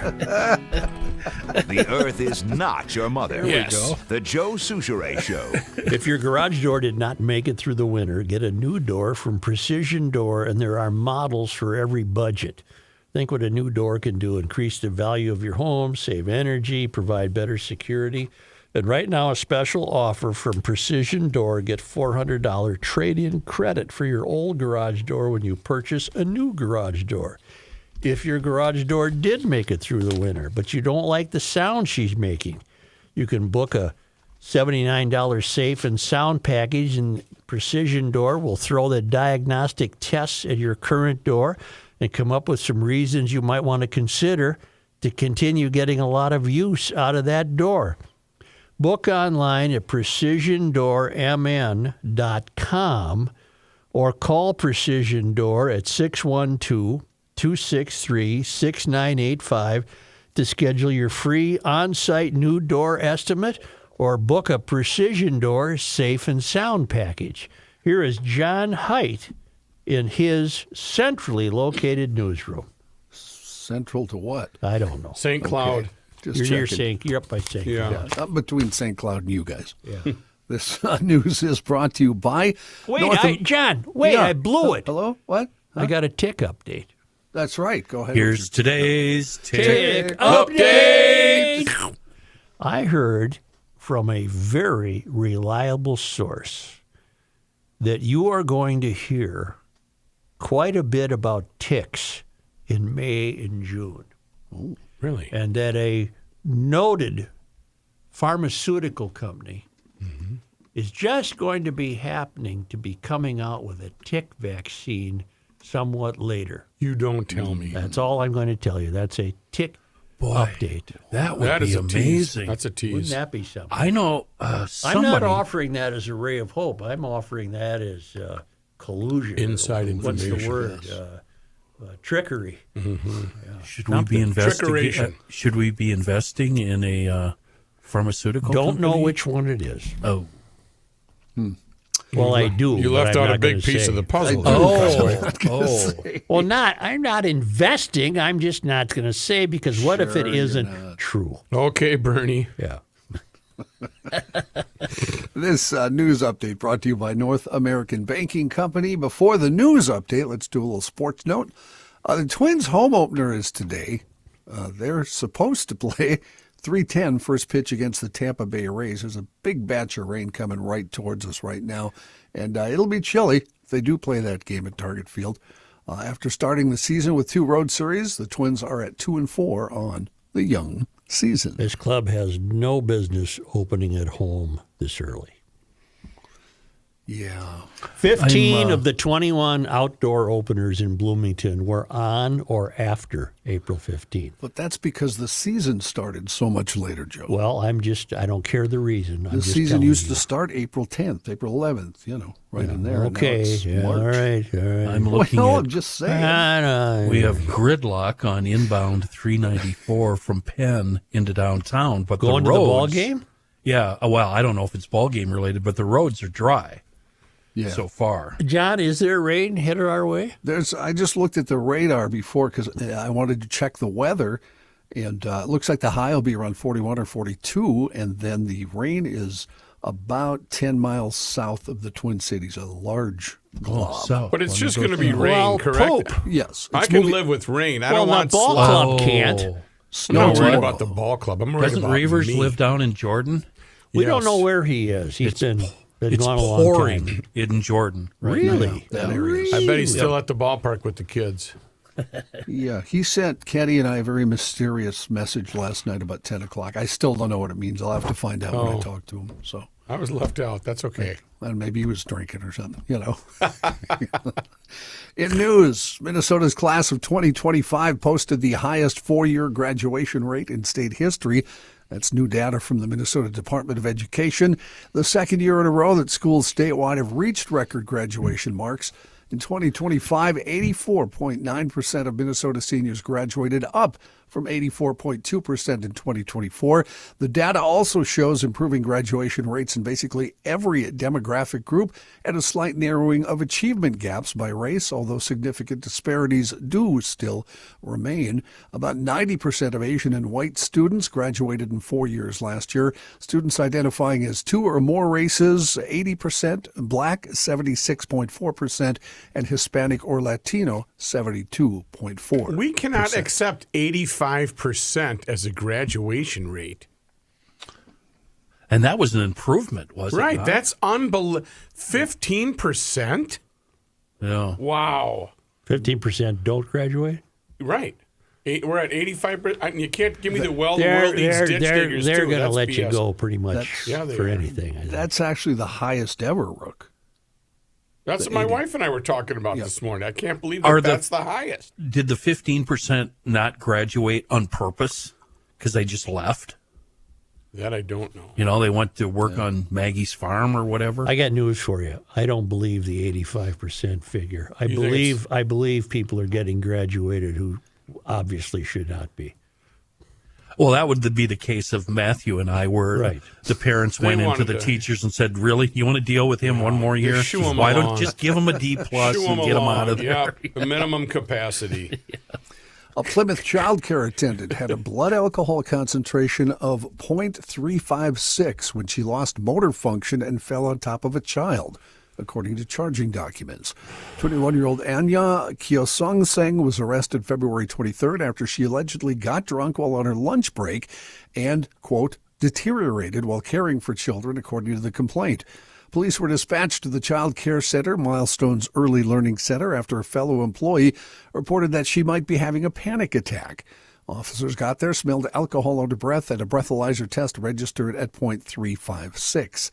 The Earth is not your mother. Yes. The Joe Souchere Show. If your garage door did not make it through the winter, get a new door from Precision Door, and there are models for every budget. Think what a new door can do: increase the value of your home, save energy, provide better security. And right now, a special offer from Precision Door. Get $400 trade-in credit for your old garage door when you purchase a new garage door. If your garage door did make it through the winter, but you don't like the sound she's making, you can book a $79 safe and sound package, and Precision Door will throw the diagnostic tests at your current door and come up with some reasons you might want to consider to continue getting a lot of use out of that door. Book online at precisiondoormn.com or call Precision Door at 612-263-6985 to schedule your free on-site new door estimate or book a Precision Door safe and sound package. Here is John Heidt in his centrally located newsroom. Central to what? I don't know. St. Cloud. Just You're near checking. St. You're up by St. Yeah. Cloud. Yeah, up between St. Cloud and you guys. Yeah. This news is brought to you by... John, I blew it. Hello? What? I got a tick update. That's right. Go ahead. Here's today's Tick update. I heard from a very reliable source that you are going to hear quite a bit about ticks in May and June. Oh, really? And that a noted pharmaceutical company is just going to be coming out with a tick vaccine somewhat later. You don't tell me. That's all I'm going to tell you. That's a tick update. That would That be is a tease. amazing. That's a tease. Wouldn't that be something? I know I'm somebody. not offering that as a ray of hope. I'm offering that as collusion. Inside What's the information. word? Trickery. Should we be Trickeration. Should we be investing in a pharmaceutical? Don't know company? which one it is. Oh, Well, I do. You but left I'm out a not big gonna piece say. of the puzzle. Well, I'm not investing. I'm just not going to say, because what if it Sure, isn't true? Okay, Bernie. Yeah. This news update brought to you by North American Banking Company. Before the news update, let's do a little sports note. The Twins' home opener is today. They're supposed to play 3:10 first pitch against the Tampa Bay Rays. There's a big batch of rain coming right towards us right now, and it'll be chilly if they do play that game at Target Field. After starting the season with 2 road series, the Twins are at 2-4 on the young season. This club has no business opening at home this early. Yeah. 15 of the 21 outdoor openers in Bloomington were on or after April 15th. But that's because the season started so much later, Joe. Well, I don't care the reason. The season used to start April 10th, April 11th, right in there. And now Okay, it's yeah, all March. right. I'm looking Well, at. I'm just saying. We have gridlock on inbound 394 from Penn into downtown, but Going the to roads, the ball game? Yeah, well, I don't know if it's ball game related, but the roads are dry so far. John, is there rain headed our way? I just looked at the radar before because I wanted to check the weather, and it looks like the high will be around 41 or 42, and then the rain is about 10 miles south of the Twin Cities, a large glob. south. But it's Let me just go going to be south. rain, Well, correct? Pope. Yes. I it's can moving- live with rain. I Well, don't the want ball slush. club can't. I'm Snow not worried tomorrow. about the ball club. I'm worried Doesn't about Reavers me. live down in Jordan? We don't Yes. know where he is. He's been It's gone a long pouring time. in Jordan. Right Really? That area. I bet he's still at the ballpark with the kids. Yeah, he sent Kenny and I a very mysterious message last night about 10 o'clock. I still don't know what it means. I'll have to find out when I talk to him. So, I was left out. That's okay. and maybe he was drinking or something, In news, Minnesota's class of 2025 posted the highest 4-year graduation rate in state history. That's new data from the Minnesota Department of Education. The second year in a row that schools statewide have reached record graduation marks. In 2025, 84.9% of Minnesota seniors graduated, up from 84.2% in 2024. The data also shows improving graduation rates in basically every demographic group and a slight narrowing of achievement gaps by race, although significant disparities do still remain. About 90% of Asian and white students graduated in 4 years last year. Students identifying as two or more races, 80%, Black, 76.4%, and Hispanic or Latino, 72.4%. We cannot accept 85% as a graduation rate. And that was an improvement, wasn't it? Right. That's unbelievable. 15%? Yeah. Wow. 15% don't graduate? Right. We're at 85%. You can't give me the world They're these ditch diggers, going to That's let BS. you go pretty much they for are. anything. I think. That's actually the highest ever, Rook. That's what my wife and I were talking about this morning. I can't believe that's the highest. Did the 15% not graduate on purpose because they just left? That I don't know. You know, they went to work on Maggie's farm or whatever. I got news for you. I don't believe the 85% figure. I believe people are getting graduated who obviously should not be. Well, that would be the case of Matthew and I, where the parents went into the teachers and said, really, you want to deal with him one more year? Why don't you just give him a D plus and get him out of there? Yeah, the minimum capacity. A Plymouth child care attendant had a blood alcohol concentration of 0.356 when she lost motor function and fell on top of a child, according to charging documents. 21-year-old Anya Kyosongseng was arrested February 23rd after she allegedly got drunk while on her lunch break and, quote, deteriorated while caring for children, according to the complaint. Police were dispatched to the Child Care Center, Milestones Early Learning Center, after a fellow employee reported that she might be having a panic attack. Officers got there, smelled alcohol under breath, and a breathalyzer test registered at 0.356.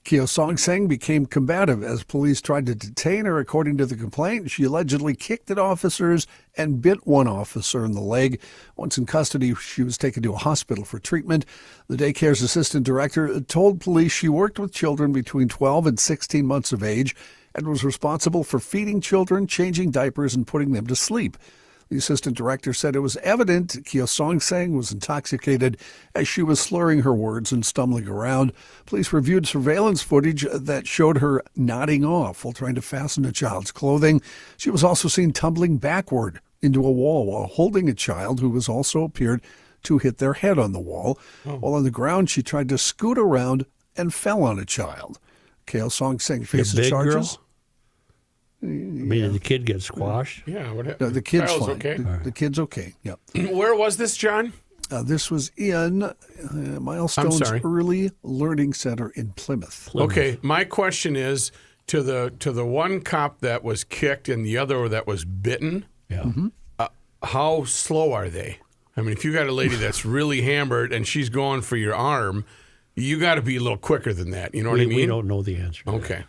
Kyosongseng became combative as police tried to detain her. According to the complaint, she allegedly kicked at officers and bit one officer in the leg. Once in custody, she was taken to a hospital for treatment. The daycare's assistant director told police she worked with children between 12 and 16 months of age and was responsible for feeding children, changing diapers, and putting them to sleep. The assistant director said it was evident Kyosongseng was intoxicated as she was slurring her words and stumbling around. Police reviewed surveillance footage that showed her nodding off while trying to fasten a child's clothing. She was also seen tumbling backward into a wall while holding a child who was also appeared to hit their head on the wall. While on the ground, she tried to scoot around and fell on a child. Kyosongseng faces charges. Girl? I mean, the kid gets squashed? Yeah, what happened? No, the kid's Kyle's fine. okay. The kid's okay. Yep. Where was this, John? This was in Milestones Early Learning Center in Plymouth. Okay, my question is to the one cop that was kicked and the other that was bitten. Yeah. How slow are they? I mean, if you got a lady that's really hammered and she's going for your arm, you got to be a little quicker than that. You know what I mean? We don't know the answer. Okay.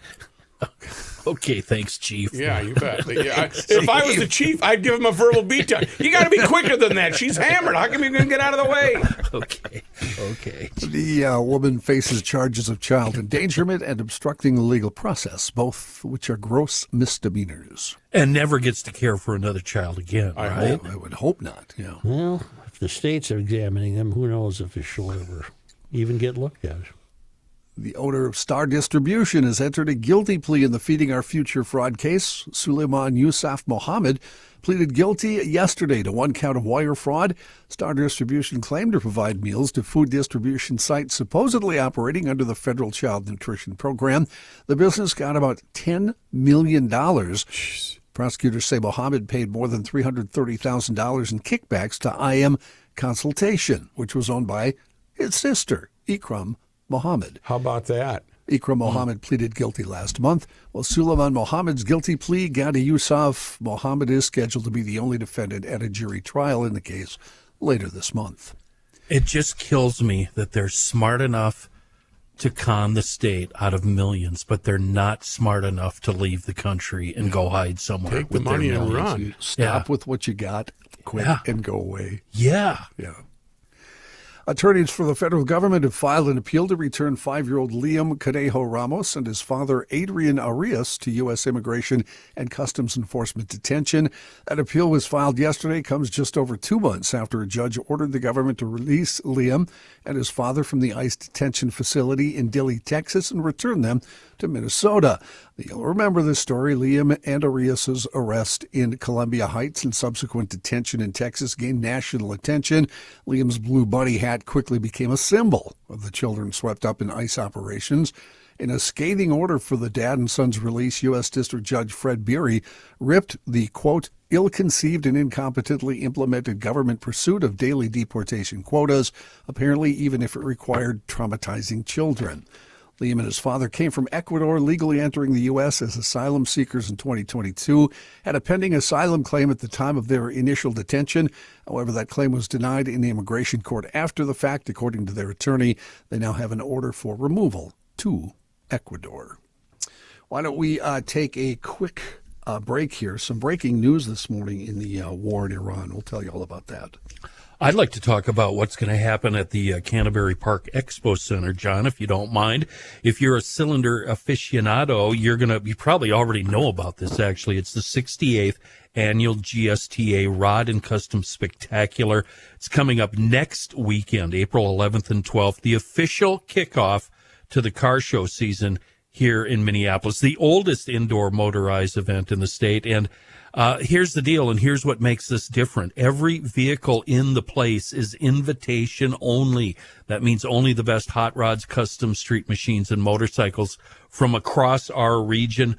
Okay, thanks, Chief. Yeah, you bet. If I was the chief, I'd give him a verbal beatdown. You got to be quicker than that. She's hammered. How come you can get out of the way? Okay. The woman faces charges of child endangerment and obstructing the legal process, both which are gross misdemeanors. And never gets to care for another child again, right? I would hope not. Yeah. Well, if the states are examining them, who knows if she'll ever even get looked at. The owner of Star Distribution has entered a guilty plea in the Feeding Our Future fraud case. Suleiman Yusuf Mohammed pleaded guilty yesterday to one count of wire fraud. Star Distribution claimed to provide meals to food distribution sites supposedly operating under the federal child nutrition program. The business got about $10 million. Prosecutors say Mohammed paid more than $330,000 in kickbacks to IM Consultation, which was owned by his sister, Ikram Mohammed. How about that? Ikram Mohammed pleaded guilty last month. While Suleiman Mohammed's guilty plea, Gadi Yusuf Mohammed is scheduled to be the only defendant at a jury trial in the case later this month. It just kills me that they're smart enough to con the state out of millions, but they're not smart enough to leave the country and go hide somewhere. Take the with money their and millions. run. Stop with what you got, quit, and go away. Yeah. Yeah. Attorneys for the federal government have filed an appeal to return 5-year-old Liam Ramos and his father Adrian Arias to U.S. Immigration and Customs Enforcement detention. That appeal was filed yesterday, comes just over 2 months after a judge ordered the government to release Liam and his father from the ICE detention facility in Dilley, Texas, and return them to Minnesota. You'll remember this story. Liam and Arias' arrest in Columbia Heights and subsequent detention in Texas gained national attention. Liam's blue bunny hat quickly became a symbol of the children swept up in ICE operations. In a scathing order for the dad and son's release, U.S. District Judge Fred Beery ripped the, quote, ill-conceived and incompetently implemented government pursuit of daily deportation quotas, apparently even if it required traumatizing children. Liam and his father came from Ecuador, legally entering the U.S. as asylum seekers in 2022, had a pending asylum claim at the time of their initial detention. However, that claim was denied in the immigration court after the fact. According to their attorney, they now have an order for removal to Ecuador. Why don't we take a quick break here? Some breaking news this morning in the war in Iran. We'll tell you all about that. I'd like to talk about what's going to happen at the Canterbury Park Expo Center, John, if you don't mind. If you're a cylinder aficionado, you probably already know about this, actually. It's the 68th annual GSTA Rod and Custom Spectacular. It's coming up next weekend, April 11th and 12th, the official kickoff to the car show season here in Minneapolis, the oldest indoor motorized event in the state. And here's the deal, and here's what makes this different. Every vehicle in the place is invitation only. That means only the best hot rods, custom street machines, and motorcycles from across our region.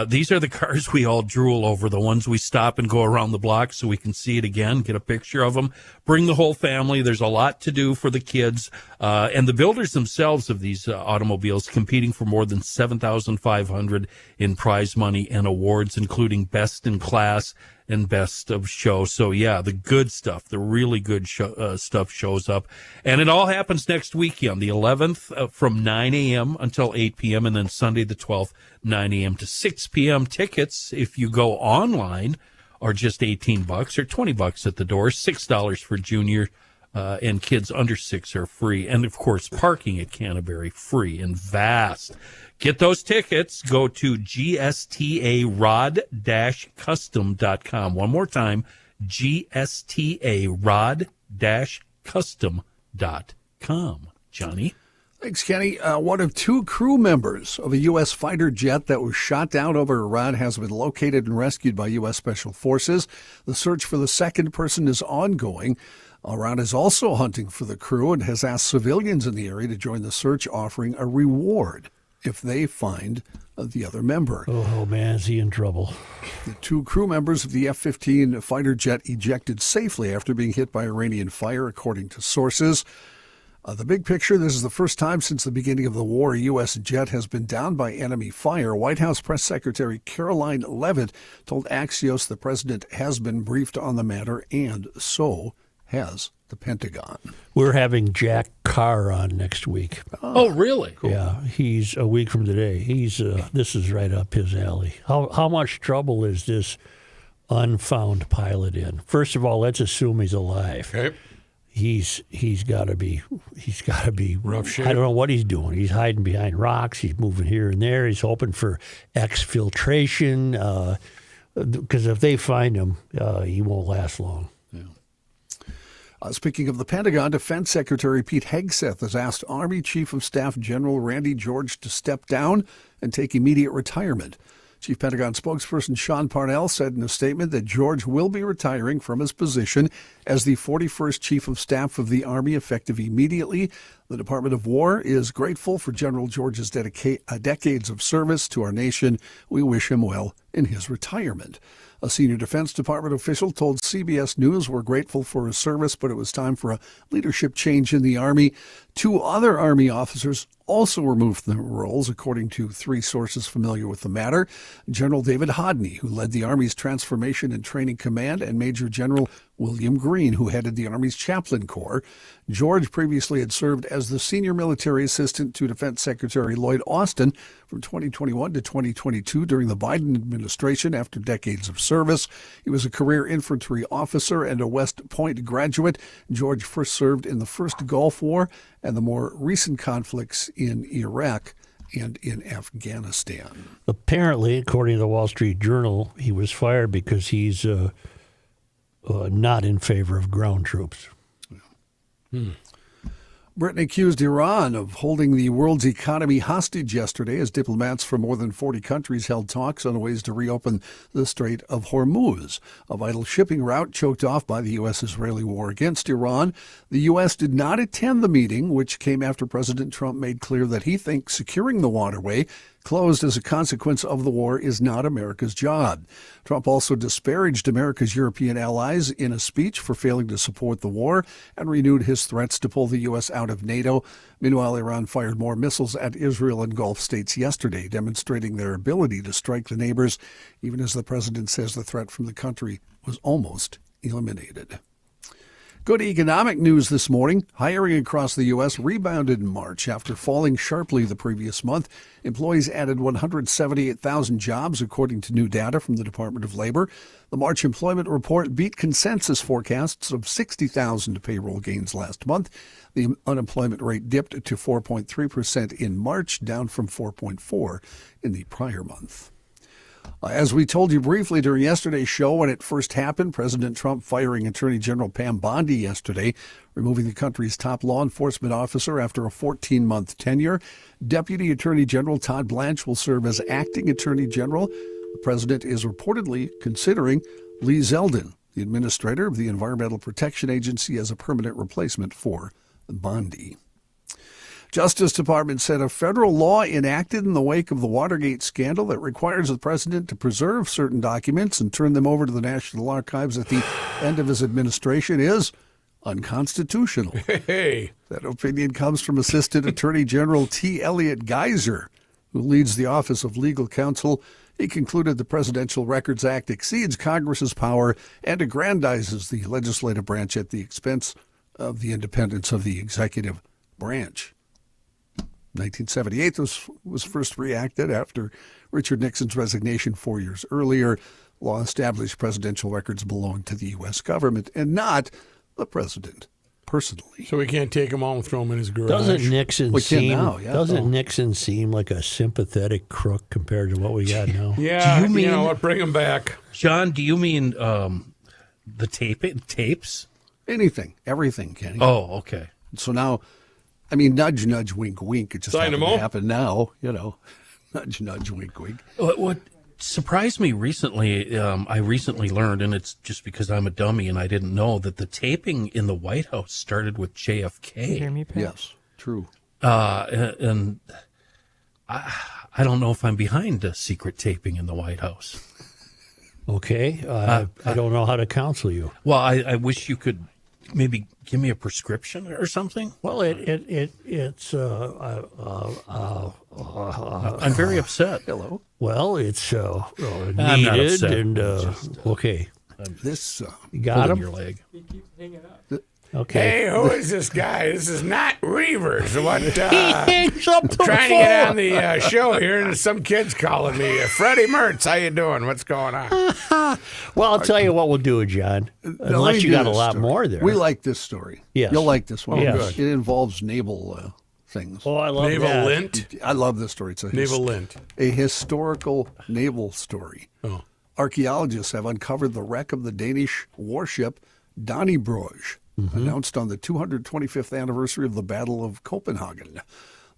These are the cars we all drool over, the ones we stop and go around the block so we can see it again, get a picture of them. Bring the whole family. There's a lot to do for the kids. And the builders themselves of these automobiles competing for more than $7,500 in prize money and awards, including Best in Class and Best of Show. So, yeah, the good stuff, the really good stuff shows up. And it all happens next weekend, the 11th from 9 a.m. until 8 p.m., and then Sunday the 12th, 9 a.m. to 6 p.m. Tickets, if you go online, are just $18 or $20 at the door, $6 for junior, and kids under 6 are free. And, of course, parking at Canterbury, free and vast. Get those tickets. Go to GSTARod-Custom.com. One more time, GSTARod-Custom.com. Johnny? Thanks, Kenny. One of 2 crew members of a U.S. fighter jet that was shot down over Iran has been located and rescued by U.S. Special Forces. The search for the second person is ongoing. Iran is also hunting for the crew and has asked civilians in the area to join the search, offering a reward if they find the other member. Oh, man, is he in trouble. The 2 crew members of the F-15 fighter jet ejected safely after being hit by Iranian fire, according to sources. The big picture, this is the first time since the beginning of the war a U.S. jet has been down by enemy fire. White House Press Secretary Caroline Leavitt told Axios the president has been briefed on the matter, and so has the Pentagon. We're having Jack Carr on next week. Oh, really? Cool. Yeah, he's a week from today. He's this is right up his alley. How much trouble is this unfound pilot in? First of all, let's assume he's alive. Okay. He's got to be rough shape. I don't know what he's doing. He's hiding behind rocks. He's moving here and there. He's hoping for exfiltration because if they find him, he won't last long. Speaking of the Pentagon, Defense Secretary Pete Hegseth has asked Army Chief of Staff General Randy George to step down and take immediate retirement. Chief Pentagon spokesperson Sean Parnell said in a statement that George will be retiring from his position as the 41st Chief of Staff of the Army effective immediately. The Department of War is grateful for General George's decades of service to our nation. We wish him well in his retirement. A senior Defense Department official told CBS News we're grateful for his service, but it was time for a leadership change in the Army. 2 other Army officers also removed from their roles, according to 3 sources familiar with the matter. General David Hodney, who led the Army's Transformation and Training Command, and Major General William Green, who headed the Army's Chaplain Corps. George previously had served as the senior military assistant to Defense Secretary Lloyd Austin from 2021 to 2022 during the Biden administration after decades of service. He was a career infantry officer and a West Point graduate. George first served in the First Gulf War and the more recent conflicts in Iraq and in Afghanistan. Apparently, according to the Wall Street Journal, he was fired because he's not in favor of ground troops. Britain accused Iran of holding the world's economy hostage yesterday as diplomats from more than 40 countries held talks on ways to reopen the Strait of Hormuz, a vital shipping route choked off by the U.S.-Israeli war against Iran. The U.S. did not attend the meeting, which came after President Trump made clear that he thinks securing the waterway closed as a consequence of the war is not America's job. Trump also disparaged America's European allies in a speech for failing to support the war and renewed his threats to pull the U.S. out of NATO. Meanwhile, Iran fired more missiles at Israel and Gulf states yesterday, demonstrating their ability to strike the neighbors, even as the president says the threat from the country was almost eliminated. Good economic news this morning. Hiring across the U.S. rebounded in March after falling sharply the previous month. Employees added 178,000 jobs, according to new data from the Department of Labor. The March employment report beat consensus forecasts of 60,000 payroll gains last month. The unemployment rate dipped to 4.3% in March, down from 4.4% in the prior month. As we told you briefly during yesterday's show, when it first happened, President Trump firing Attorney General Pam Bondi yesterday, removing the country's top law enforcement officer after a 14-month tenure. Deputy Attorney General Todd Blanche will serve as acting Attorney General. The president is reportedly considering Lee Zeldin, the administrator of the Environmental Protection Agency, as a permanent replacement for Bondi. Justice Department said a federal law enacted in the wake of the Watergate scandal that requires the president to preserve certain documents and turn them over to the National Archives at the end of his administration is unconstitutional. Hey. That opinion comes from Assistant Attorney General T. Elliott Geiser, who leads the Office of Legal Counsel. He concluded the Presidential Records Act exceeds Congress's power and aggrandizes the legislative branch at the expense of the independence of the executive branch. 1978 was first reacted after Richard Nixon's resignation 4 years earlier. Law established presidential records belong to the U.S. government and not the president personally. So we can't take them all and throw them in his garage. Doesn't Nixon now, seem like a sympathetic crook compared to what we got now? Yeah, Do you mean, you know what? Bring them back. John, do you mean the tapes? Anything, everything, Kenny. Oh, okay. So now, I mean, nudge, nudge, wink, wink. It just Sign happened them to all. happen now, you know. Nudge, nudge, wink, wink. What surprised me recently, I recently learned, and it's just because I'm a dummy and I didn't know, that the taping in the White House started with JFK. Hear me, Pat? Yes, true. And I don't know if I'm behind a secret taping in the White House. Okay, I don't know how to counsel you. Well, I wish you could maybe give me a prescription or something. Well, it's I'm very upset. Hello. well, it's I'm not needed upset. and Just, okay. This You got pulling him. your leg. Okay. Hey, who is this guy? This is not Reavers. What? Hangs up the Trying to phone. get on the show here, and some kid's calling me. Freddie Mertz, how you doing? What's going on? Well, I'll tell you what we'll do, John. Unless you got a lot more there. We like this story. Yes. You'll like this one. Yes. It involves naval things. Oh, I love Naval that. Lint? I love this story. It's a Naval Lint. a historical naval story. Oh. Archaeologists have uncovered the wreck of the Danish warship Donnybroge, announced on the 225th anniversary of the Battle of Copenhagen.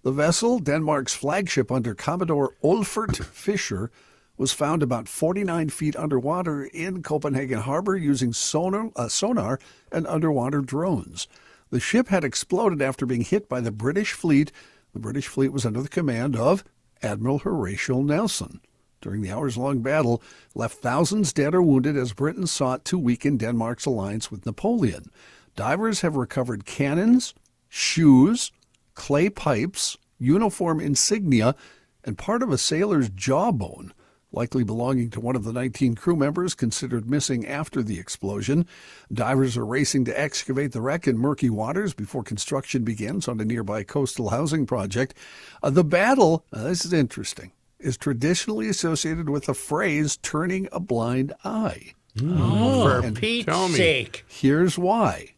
The vessel, Denmark's flagship under Commodore Olfert Fischer, was found about 49 feet underwater in Copenhagen harbor using sonar and underwater drones. The ship had exploded after being hit by the British fleet. The British fleet was under the command of Admiral Horatio Nelson. During the hours-long battle, left thousands dead or wounded as Britain sought to weaken Denmark's alliance with Napoleon. Divers have recovered cannons, shoes, clay pipes, uniform insignia, and part of a sailor's jawbone, likely belonging to one of the 19 crew members considered missing after the explosion. Divers are racing to excavate the wreck in murky waters before construction begins on a nearby coastal housing project. The battle, this is interesting, is traditionally associated with the phrase turning a blind eye. For Pete's sake. Here's why.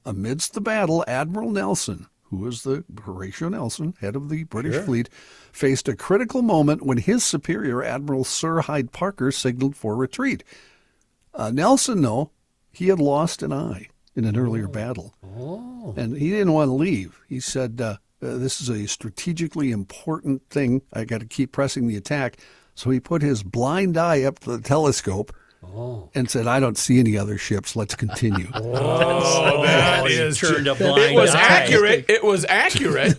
Amidst the battle, Admiral Nelson, who was the Horatio Nelson, head of the British fleet, faced a critical moment when his superior, Admiral Sir Hyde Parker, signaled for retreat. Nelson, though, he had lost an eye in an earlier battle, and he didn't want to leave. He said, this is a strategically important thing. I got to keep pressing the attack. So he put his blind eye up to the telescope and said, I don't see any other ships. Let's continue. That is turned a blind It was eye. accurate. It was accurate.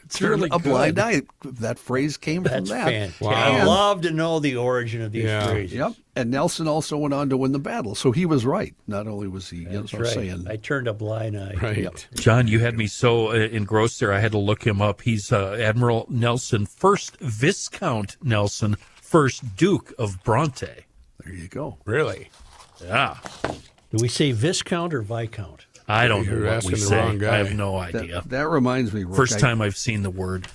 Turned a blind eye. That phrase came from That's that. fantastic. Wow. I love to know the origin of these Yeah. phrases. Yep. And Nelson also went on to win the battle. So he was right. Not only was he That's right. saying. I turned a blind eye. Right. John, you had me so engrossed there, I had to look him up. He's Admiral Nelson, 1st Viscount Nelson, 1st Duke of Bronte. There you go. Really? Yeah. Do we say Viscount or Viscount? I don't You're know what asking we the say. wrong guy. I have no idea. That reminds me, Rick, First time I've seen the word.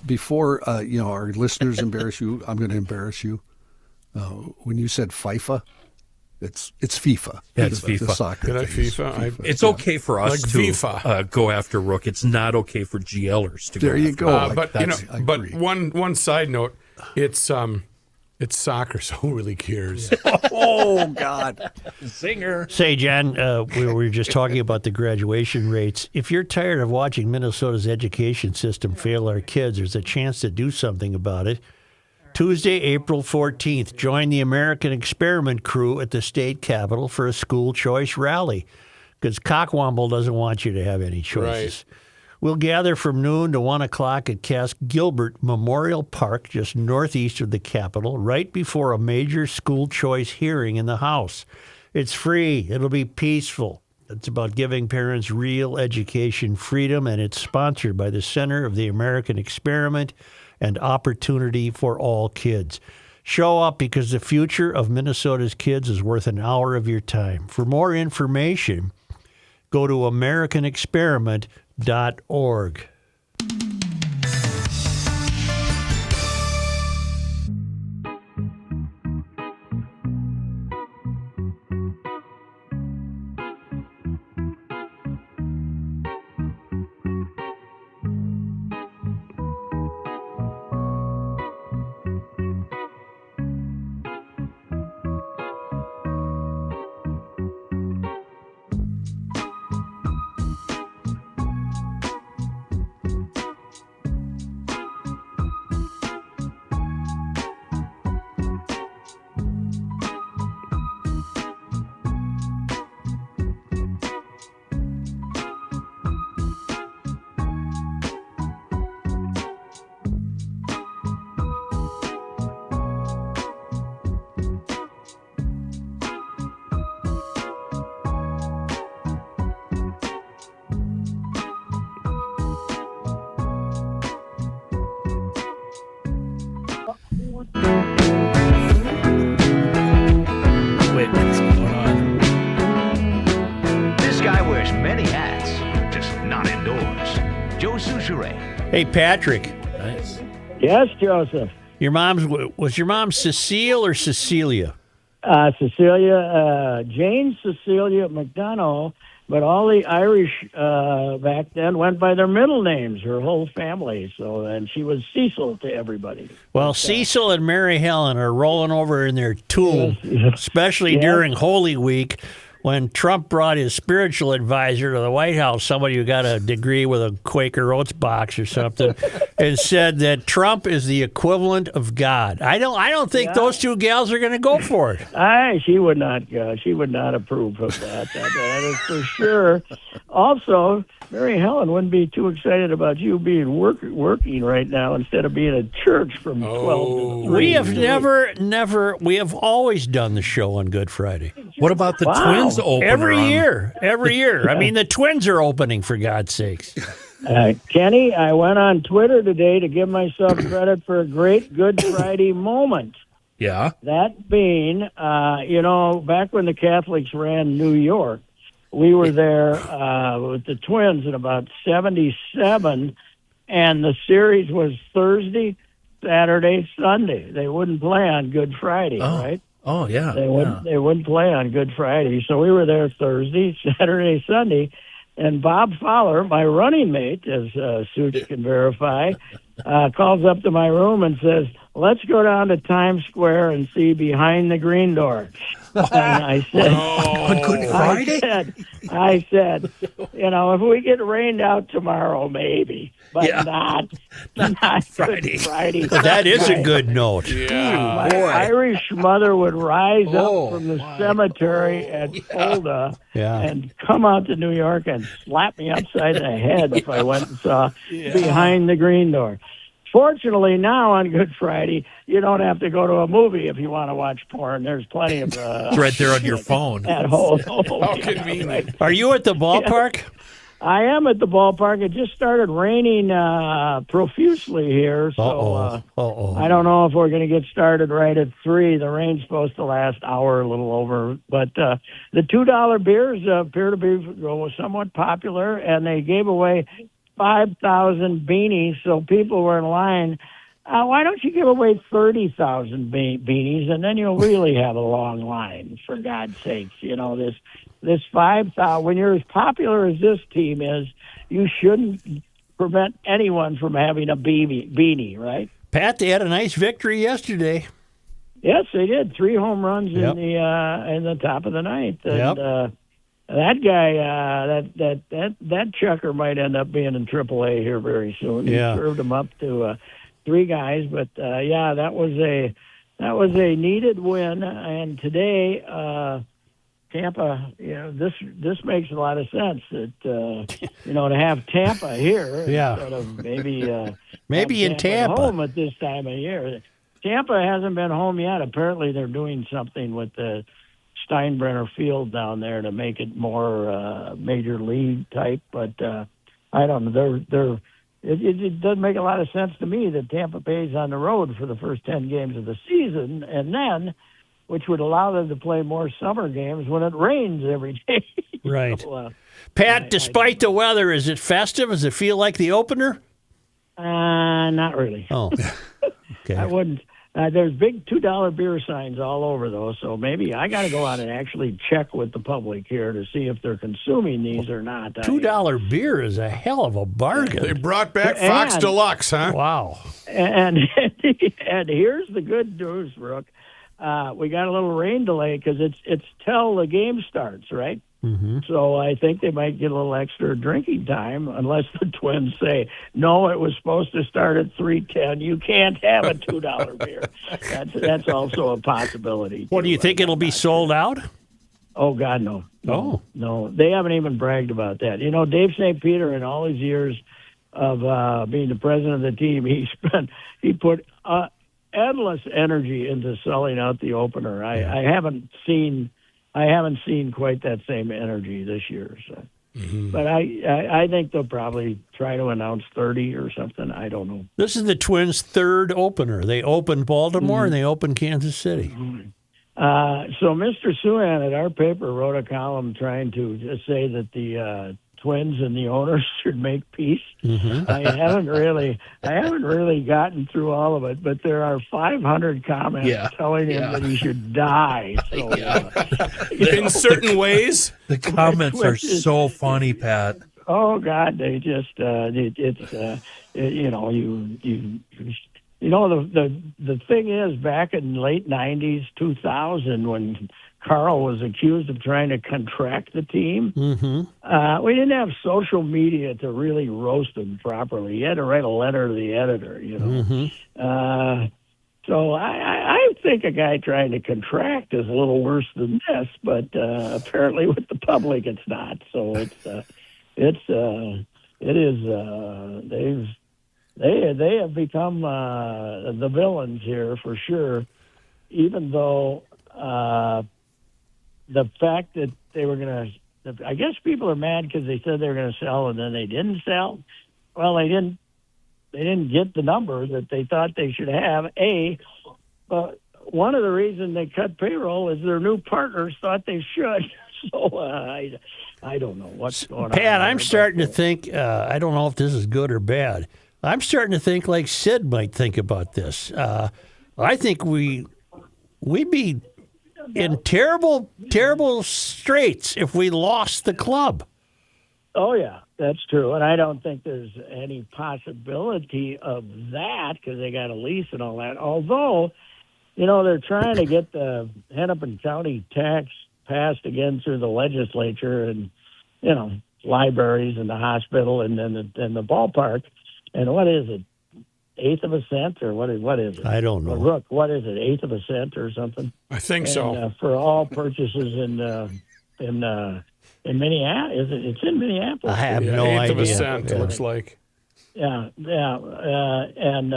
Before our listeners embarrass you, I'm going to embarrass you. When you said FIFA, it's FIFA. Yeah, it's The FIFA. soccer Did I thing is FIFA? It's okay for us Like to FIFA. go after Rook. It's not okay for GLers to go There you after go. Rook. But I but agree. one side note, it's soccer, so who really cares? Oh, God. Singer. Say, John, we were just talking about the graduation rates. If you're tired of watching Minnesota's education system fail our kids, there's a chance to do something about it. Tuesday, April 14th, join the American Experiment crew at the state capitol for a school choice rally, because Cockwomble doesn't want you to have any choices. Right. We'll gather from noon to 1 o'clock at Cass Gilbert Memorial Park, just northeast of the Capitol, right before a major school choice hearing in the House. It's free. It'll be peaceful. It's about giving parents real education freedom, and it's sponsored by the Center of the American Experiment and Opportunity for All Kids. Show up, because the future of Minnesota's kids is worth an hour of your time. For more information, go to AmericanExperiment.org. Wait, what's going on? This guy wears many hats, just not indoors. Joe Souchere. Hey, Patrick, Nice. Yes, Joseph. was your mom Cecile or Cecilia? Cecilia, Jane Cecilia McDonough, but all the Irish back then went by their middle names, her whole family. So, and she was Cecil to everybody. Well, Cecil and Mary Helen are rolling over in their tomb, especially during Holy Week, when Trump brought his spiritual advisor to the White House, somebody who got a degree with a Quaker Oats box or something, and said that Trump is the equivalent of God. I don't think those two gals are going to go for it. She would not. She would not approve of that. That is for sure. Also, Mary Helen wouldn't be too excited about you being working right now instead of being at church from 12 to 3. We have we have always done the show on Good Friday. What about the Wow. Twins opener? Every year. I mean, the Twins are opening, for God's sakes. Kenny, I went on Twitter today to give myself credit for a great Good Friday moment. Yeah. That being, back when the Catholics ran New York, we were there with the Twins in about 1977, and the series was Thursday, Saturday, Sunday. They wouldn't play on Good Friday, right? Oh, yeah. They wouldn't play on Good Friday. So we were there Thursday, Saturday, Sunday, and Bob Fowler, my running mate, as Suits can verify, calls up to my room and says, "Let's go down to Times Square and see Behind the Green Door." And I said, On Good Friday? I said, if we get rained out tomorrow, maybe, but not Friday. Good Friday. That is a good note. My Irish mother would rise up from the cemetery at Fulda and come out to New York and slap me upside the head if I went and saw Behind the Green Door. Fortunately, now on Good Friday, you don't have to go to a movie if you want to watch porn. There's plenty of it's right there on your phone. At home. How convenient. Are you at the ballpark? I am at the ballpark. It just started raining profusely here, so I don't know if we're going to get started right at 3. The rain's supposed to last hour, a little over. But the $2 beers appear to be somewhat popular, and they gave away 5,000 beanies, so people were in line. Why don't you give away 30,000 beanies, and then you'll really have a long line, for God's sakes. This 5,000, when you're as popular as this team is, you shouldn't prevent anyone from having a beanie, right? Pat, they had a nice victory yesterday. Yes, they did. 3 home runs in the top of the ninth. And, that guy, that chucker might end up being in AAA here very soon. He served him up to 3 guys, but that was a needed win. And today, Tampa, this makes a lot of sense that to have Tampa here instead of maybe in Tampa home at this time of year. Tampa hasn't been home yet. Apparently, they're doing something with the Steinbrenner Field down there to make it more major league type, but I don't know. It doesn't make a lot of sense to me that Tampa Bay's on the road for the first 10 games of the season, and then, which would allow them to play more summer games when it rains every day. Right. So, Pat, despite the weather, is it festive? Does it feel like the opener? Not really. Oh, okay. I wouldn't. There's big $2 beer signs all over, though, so maybe I got to go out and actually check with the public here to see if they're consuming these or not. $2 beer is a hell of a bargain. They brought back Fox Deluxe, huh? Wow. And here's the good news, Brooke. We got a little rain delay because it's till the game starts, right? Mm-hmm. So I think they might get a little extra drinking time unless the Twins say, no, it was supposed to start at 3:10. You can't have a $2 beer. That's also a possibility. What, do you think it'll be sold out? Oh, God, no. No, they haven't even bragged about that. Dave St. Peter, in all his years of being the president of the team, he put endless energy into selling out the opener. I haven't seen quite that same energy this year. So. Mm-hmm. But I think they'll probably try to announce 30 or something. I don't know. This is the Twins' third opener. They opened Baltimore and they opened Kansas City. Mm-hmm. So Mr. Suhan at our paper wrote a column trying to say that the Twins and the owners should make peace. Mm-hmm. I haven't really gotten through all of it, but there are 500 comments telling him that he should die. So, in certain ways, the comments are so funny, Pat. Oh God, they just the thing is, back in late 90s, 2000, when Carl was accused of trying to contract the team. Mm-hmm. We didn't have social media to really roast him properly. You had to write a letter to the editor, Mm-hmm. So I think a guy trying to contract is a little worse than this, but apparently with the public it's not. So they have become the villains here for sure, even though the fact that they were going to, I guess people are mad because they said they were going to sell and then they didn't sell. Well, they didn't get the number that they thought they should have. But one of the reasons they cut payroll is their new partners thought they should. So I don't know what's going on. Pat, I'm starting to think, I don't know if this is good or bad. I'm starting to think like Sid might think about this. I think we'd be in terrible, terrible straits if we lost the club. Oh, yeah, that's true. And I don't think there's any possibility of that because they got a lease and all that. Although, they're trying to get the Hennepin County tax passed again through the legislature and, libraries and the hospital and then the ballpark. And what is it, 1/8 of a cent or what is it? I don't know. Rook, what is it, 1/8 of a cent or something? I think so. For all purchases in Minneapolis. It's in Minneapolis. I have no 1/8 idea. of a cent, it looks like. Yeah. And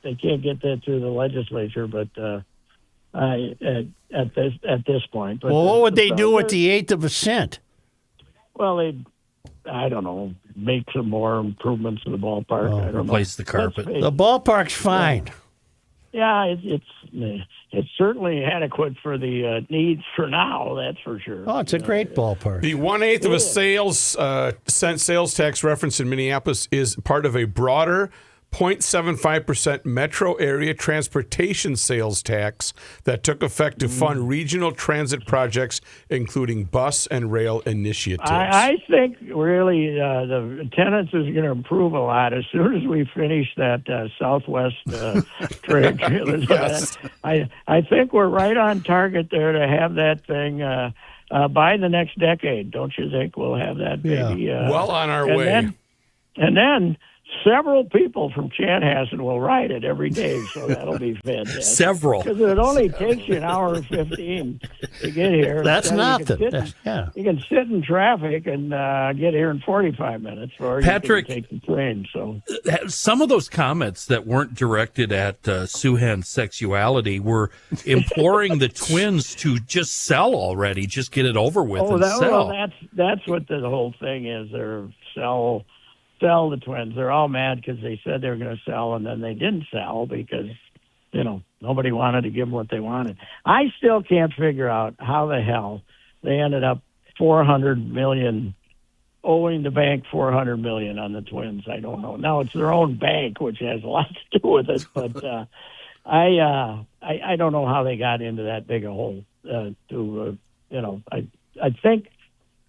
they can't get that through the legislature, but at this point. But well, what would they do with the 1/8 of a cent? Well, I don't know, make some more improvements to the ballpark. I don't know. Replace the carpet. The ballpark's fine. Yeah, it's certainly adequate for the needs for now. That's for sure. Oh, it's a great ballpark. The 1/8 of a cent sales tax reference in Minneapolis is part of a broader 0.75% metro area transportation sales tax that took effect to fund regional transit projects, including bus and rail initiatives. I think really the attendance is going to improve a lot as soon as we finish that Southwest trade. Yes. I think we're right on target there to have that thing by the next decade. Don't you think we'll have that baby? Well on our way. And then several people from Chanhassen will ride it every day, so that'll be fantastic. Several. Because it only takes you an hour and 15 to get here. That's So nothing. You can sit in traffic and get here in 45 minutes, or Patrick, you can take the train. So some of those comments that weren't directed at Suhan's sexuality were imploring the Twins to just sell already, just get it over with sell. Well, that's what the whole thing is. They're sell the Twins. They're all mad because they said they were going to sell, and then they didn't sell because, nobody wanted to give them what they wanted. I still can't figure out how the hell they ended up $400 million, owing the bank $400 million on the Twins. I don't know. Now it's their own bank, which has a lot to do with it, but I don't know how they got into that big a hole. I think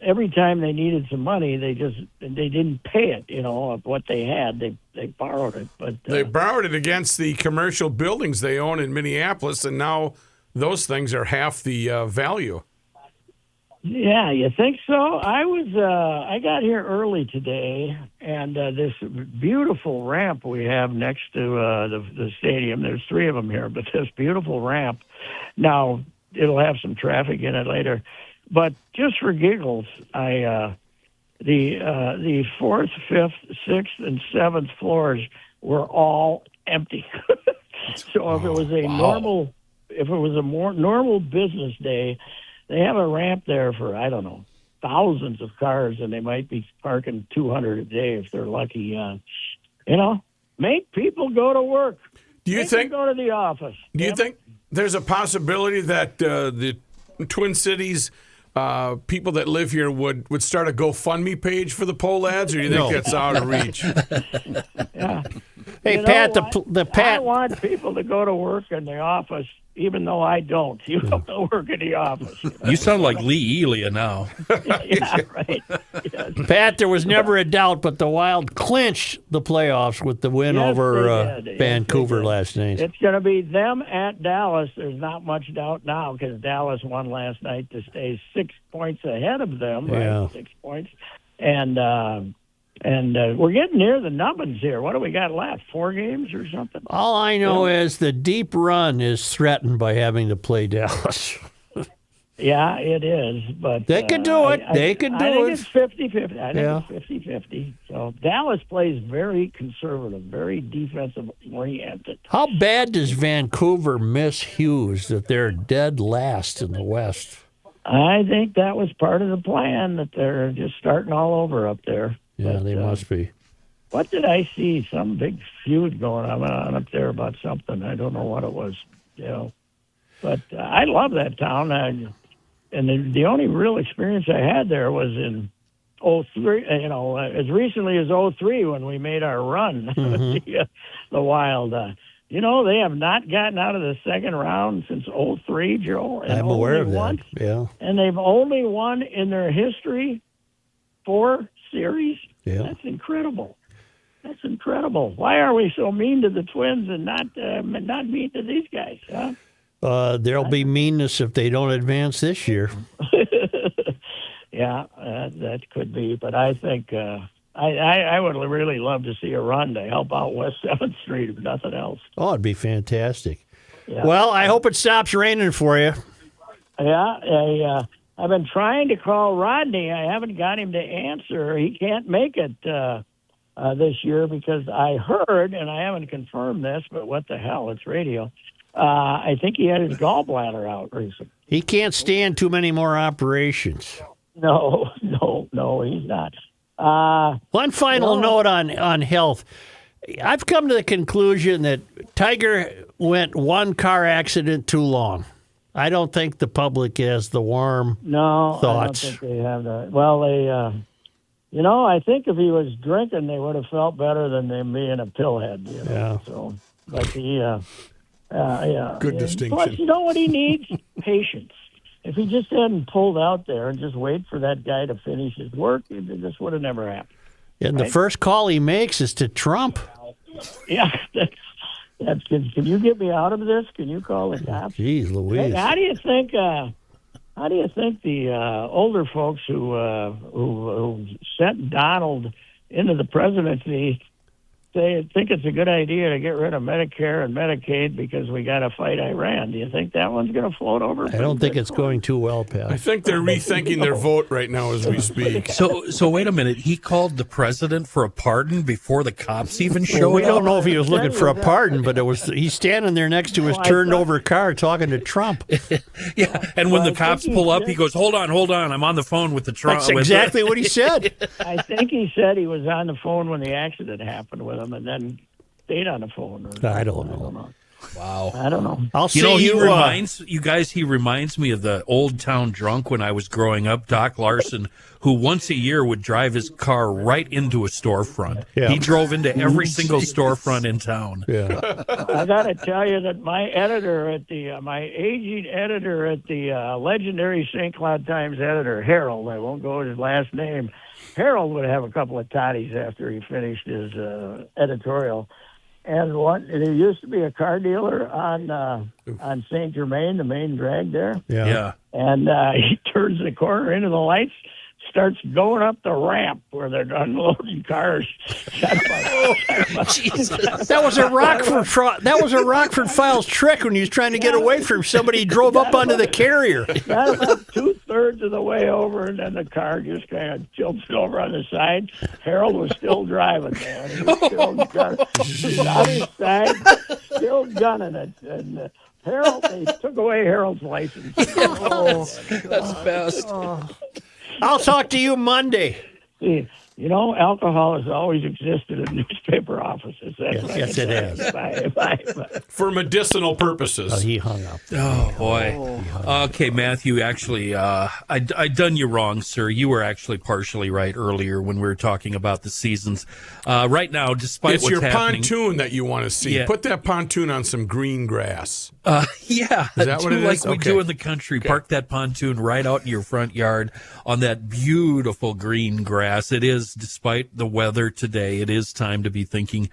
every time they needed some money, they didn't pay it, of what they had. They borrowed it. But they borrowed it against the commercial buildings they own in Minneapolis, and now those things are half the value. Yeah, you think so? I got here early today, and this beautiful ramp we have next to the stadium. There's 3 of them here, but this beautiful ramp. Now it'll have some traffic in it later. But just for giggles, the 4th, 5th, 6th, and 7th floors were all empty. So if it was a more normal business day, they have a ramp there for thousands of cars, and they might be parking 200 a day if they're lucky. Make people go to work. Do you think go to the office? Do you think there's a possibility that the Twin Cities people that live here would start a GoFundMe page for the poll ads, or do you think that's out of reach? Yeah. Hey, Pat, I want people to go to work in the office, even though I don't. You don't work in the office. You sound like Lee Elia now. Yeah, right. Yes. Pat, there was never a doubt, but the Wild clinched the playoffs with the win over Vancouver last night. It's going to be them at Dallas. There's not much doubt now because Dallas won last night to stay 6 points ahead of them. Yeah. Right? 6 points. And we're getting near the nubbins here. What do we got left? 4 games or something? All I know is the deep run is threatened by having to play Dallas. Yeah, it is. But they could do it. They could do it. I think it's 50-50. I think it's 50-50. So Dallas plays very conservative, very defensive-oriented. How bad does Vancouver miss Hughes that they're dead last in the West? I think that was part of the plan, that they're just starting all over up there. Yeah, they must be. what did I see? Some big feud going on up there about something. I don't know what it was, But I love that town. And the only real experience I had there was in '03. As recently as '03 when we made our run, the Wild. They have not gotten out of the second round since '03, Joe. And I'm aware of that. Once, yeah. And they've only won in their history 4 series. Yeah. That's incredible. That's incredible. Why are we so mean to the Twins and not mean to these guys? Huh? There'll be meanness if they don't advance this year. Yeah, that could be. But I think I would really love to see a run to help out West 7th Street, if nothing else. Oh, it'd be fantastic. Yeah. Well, I hope it stops raining for you. Yeah, I've been trying to call Rodney. I haven't got him to answer. He can't make it this year because I heard, and I haven't confirmed this, but what the hell, it's radio. I think he had his gallbladder out recently. He can't stand too many more operations. No, he's not. One final note on health. I've come to the conclusion that Tiger went one car accident too long. I don't think the public has the warm thoughts. I don't think they have that. Well, I think if he was drinking, they would have felt better than them being a pillhead. Yeah. So, but Good distinction. Plus, you know what he needs? Patience. If he just hadn't pulled out there and just wait for that guy to finish his work, this would have never happened. And the first call he makes is to Trump. Yeah, that's can you get me out of this? Can you call the cops? Jeez Louise. Hey, how do you think the older folks who sent Donald into the presidency think it's a good idea to get rid of Medicare and Medicaid because we got to fight Iran? Do you think that one's going to float over? I don't think it's going too well, Pat. I think they're rethinking their vote right now as we speak. So wait a minute. He called the president for a pardon before the cops even showed We up? don't know if he was looking for a pardon, but he's standing there next to his turned-over car talking to Trump. Yeah, and when the cops pull up, he goes, hold on, I'm on the phone with the Trump. That's exactly what he said. I think he said he was on the phone when the accident happened with him and then stayed on the phone. I don't know. Wow. I don't know. I'll see he reminds me of the old town drunk when I was growing up, Doc Larson, who once a year would drive his car right into a storefront. Yeah. He drove into every single storefront in town. Yeah. I got to tell you that my editor at my aging editor at the legendary St. Cloud Times editor, Harold, I won't go with his last name, Harold would have a couple of toddies after he finished his editorial. And there used to be a car dealer on St. Germain, the main drag there. Yeah. And he turns the corner into the lights, starts going up the ramp where they're unloading cars. Jesus. That was a Rockford Files trick when he was trying to get away from somebody. He drove up onto the carrier. Got about 2/3 of the way over, and then the car just kind of tilted over on the side. Harold was still driving there. He was still gunning. He's on his side, still gunning it. And Harold, they took away Harold's license. That's best. I'll talk to you Monday. See, alcohol has always existed in newspaper offices. Yes, it has. Bye. For medicinal purposes. He hung up. Oh, boy. Okay, Matthew, actually, I done you wrong, sir. You were actually partially right earlier when we were talking about the seasons. Right now, despite It's what's your happening... pontoon that you want to see. Yeah. Put that pontoon on some green grass. Yeah. Is that what it is? Like we do in the country. Okay. Park that pontoon right out in your front yard on that beautiful green grass. It is, despite the weather today, it is time to be thinking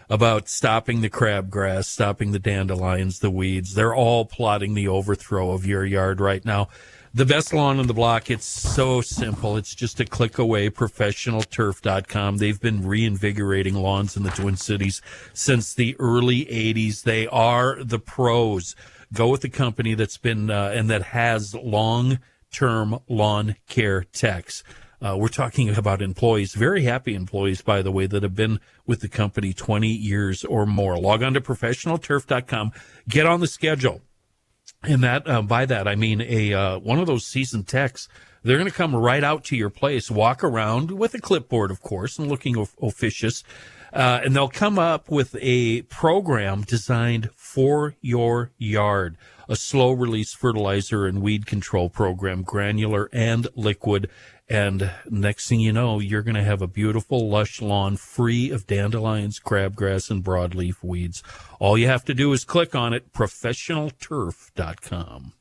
about stopping the crabgrass, stopping the dandelions, the weeds. They're all plotting the overthrow of your yard right now. The best lawn on the block, it's so simple. It's just a click away, professionalturf.com. They've been reinvigorating lawns in the Twin Cities since the early 80s. They are the pros. Go with the company that's been and that has long-term lawn care techs. We're talking about employees, very happy employees, by the way, that have been with the company 20 years or more. Log on to professionalturf.com. Get on the schedule. And that by that, I mean one of those seasoned techs They're going to come right out to your place, walk around with a clipboard, of course, and looking officious. And they'll come up with a program designed for your yard, a slow-release fertilizer and weed control program, granular and liquid. And next thing you know, you're going to have a beautiful, lush lawn free of dandelions, crabgrass, and broadleaf weeds. All you have to do is click on it, professionalturf.com.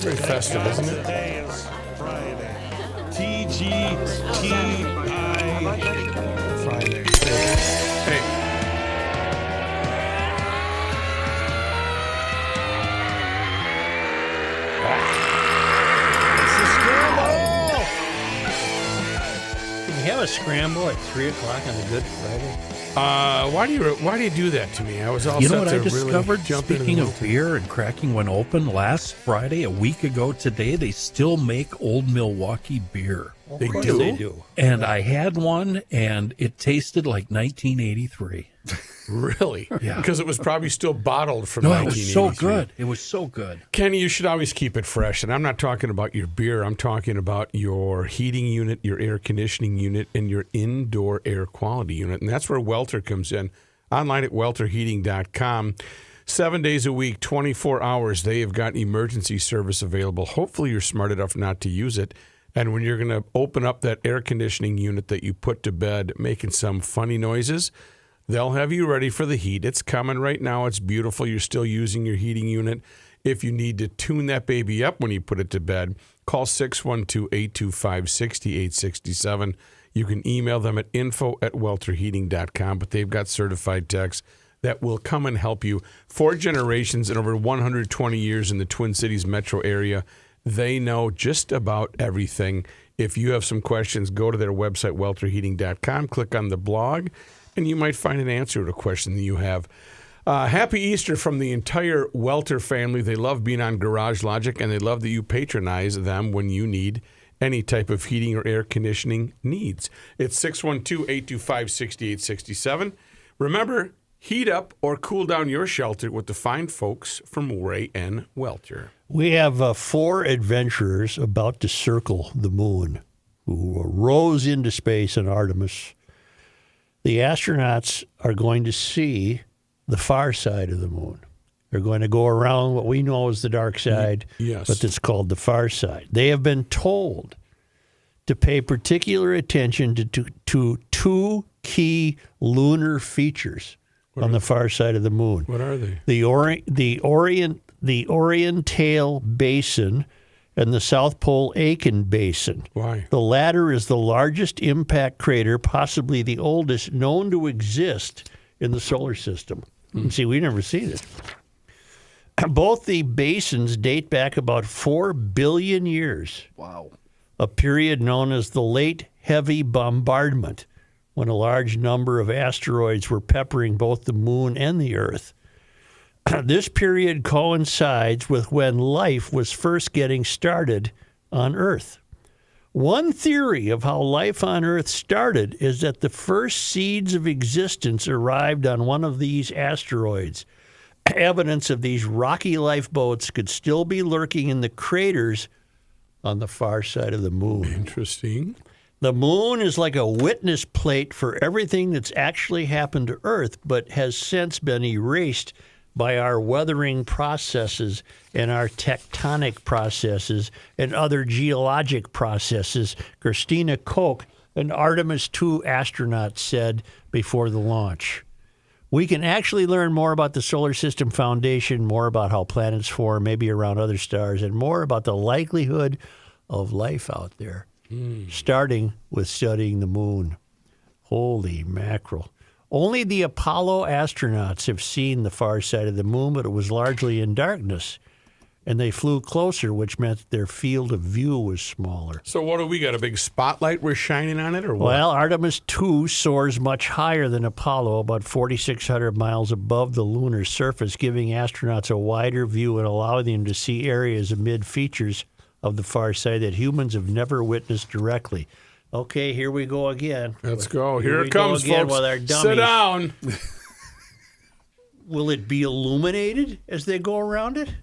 Very festive, isn't it? Today is Friday. TGTI Friday. Hey. It's a scramble! Can you have a scramble at 3 o'clock on a Good Friday? Why do you do that to me? I was all You know set what to I really discovered, jump into speaking the of multi- beer and cracking one open, last Friday, a week ago today, they still make Old Milwaukee beer. They Of course do? they do. And I had one, and it tasted like 1983. Really? Yeah. Because it was probably still bottled from No, it was 1983. so good. It was so good. Kenny, you should always keep it fresh. And I'm not talking about your beer. I'm talking about your heating unit, your air conditioning unit, and your indoor air quality unit. And that's where Welter comes in. Online at welterheating.com. 7 days a week, 24 hours, they have got emergency service available. Hopefully you're smart enough not to use it. And when you're going to open up that air conditioning unit that you put to bed making some funny noises, they'll have you ready for the heat. It's coming right now. It's beautiful. You're still using your heating unit. If you need to tune that baby up when you put it to bed, call 612-825-6867. You can email them at info@welterheating.com, but they've got certified techs that will come and help you. 4 generations and over 120 years in the Twin Cities metro area. They know just about everything. If you have some questions, go to their website, welterheating.com, click on the blog, and you might find an answer to a question that you have. Happy Easter from the entire Welter family. They love being on Garage Logic, and they love that you patronize them when you need any type of heating or air conditioning needs. It's 612-825-6867. Remember, heat up or cool down your shelter with the fine folks from Ray and Welter. We have 4 adventurers about to circle the moon who rose into space in Artemis. the astronauts are going to see the far side of the moon. They're going to go around what we know as the dark side, yes, but it's called the far side. They have been told to pay particular attention to two key lunar features on the far side of the moon. What are they? The Oriental Basin and the South Pole Aitken Basin. Why? The latter is the largest impact crater, possibly the oldest, known to exist in the solar system. And see, we've never seen it. Both the basins date back about 4 billion years. Wow. A period known as the Late Heavy Bombardment, when a large number of asteroids were peppering both the moon and the Earth. This period coincides with when life was first getting started on Earth. One theory of how life on Earth started is that the first seeds of existence arrived on one of these asteroids. Evidence of these rocky lifeboats could still be lurking in the craters on the far side of the moon. Interesting. The moon is like a witness plate for everything that's actually happened to Earth, but has since been erased by our weathering processes and our tectonic processes and other geologic processes, Christina Koch, an Artemis II astronaut, said before the launch. We can actually learn more about the solar system foundation, more about how planets form, maybe around other stars, and more about the likelihood of life out there, starting with studying the moon. Holy mackerel. Only the Apollo astronauts have seen the far side of the moon, but it was largely in darkness. And they flew closer, which meant that their field of view was smaller. So what do we got, a big spotlight we're shining on it, or what? Well, Artemis II soars much higher than Apollo, about 4,600 miles above the lunar surface, giving astronauts a wider view and allowing them to see areas amid features of the far side that humans have never witnessed directly. Okay, here we go again. Let's go. Here we it comes, go again folks. with our dummies. Sit down. Will it be illuminated as they go around it?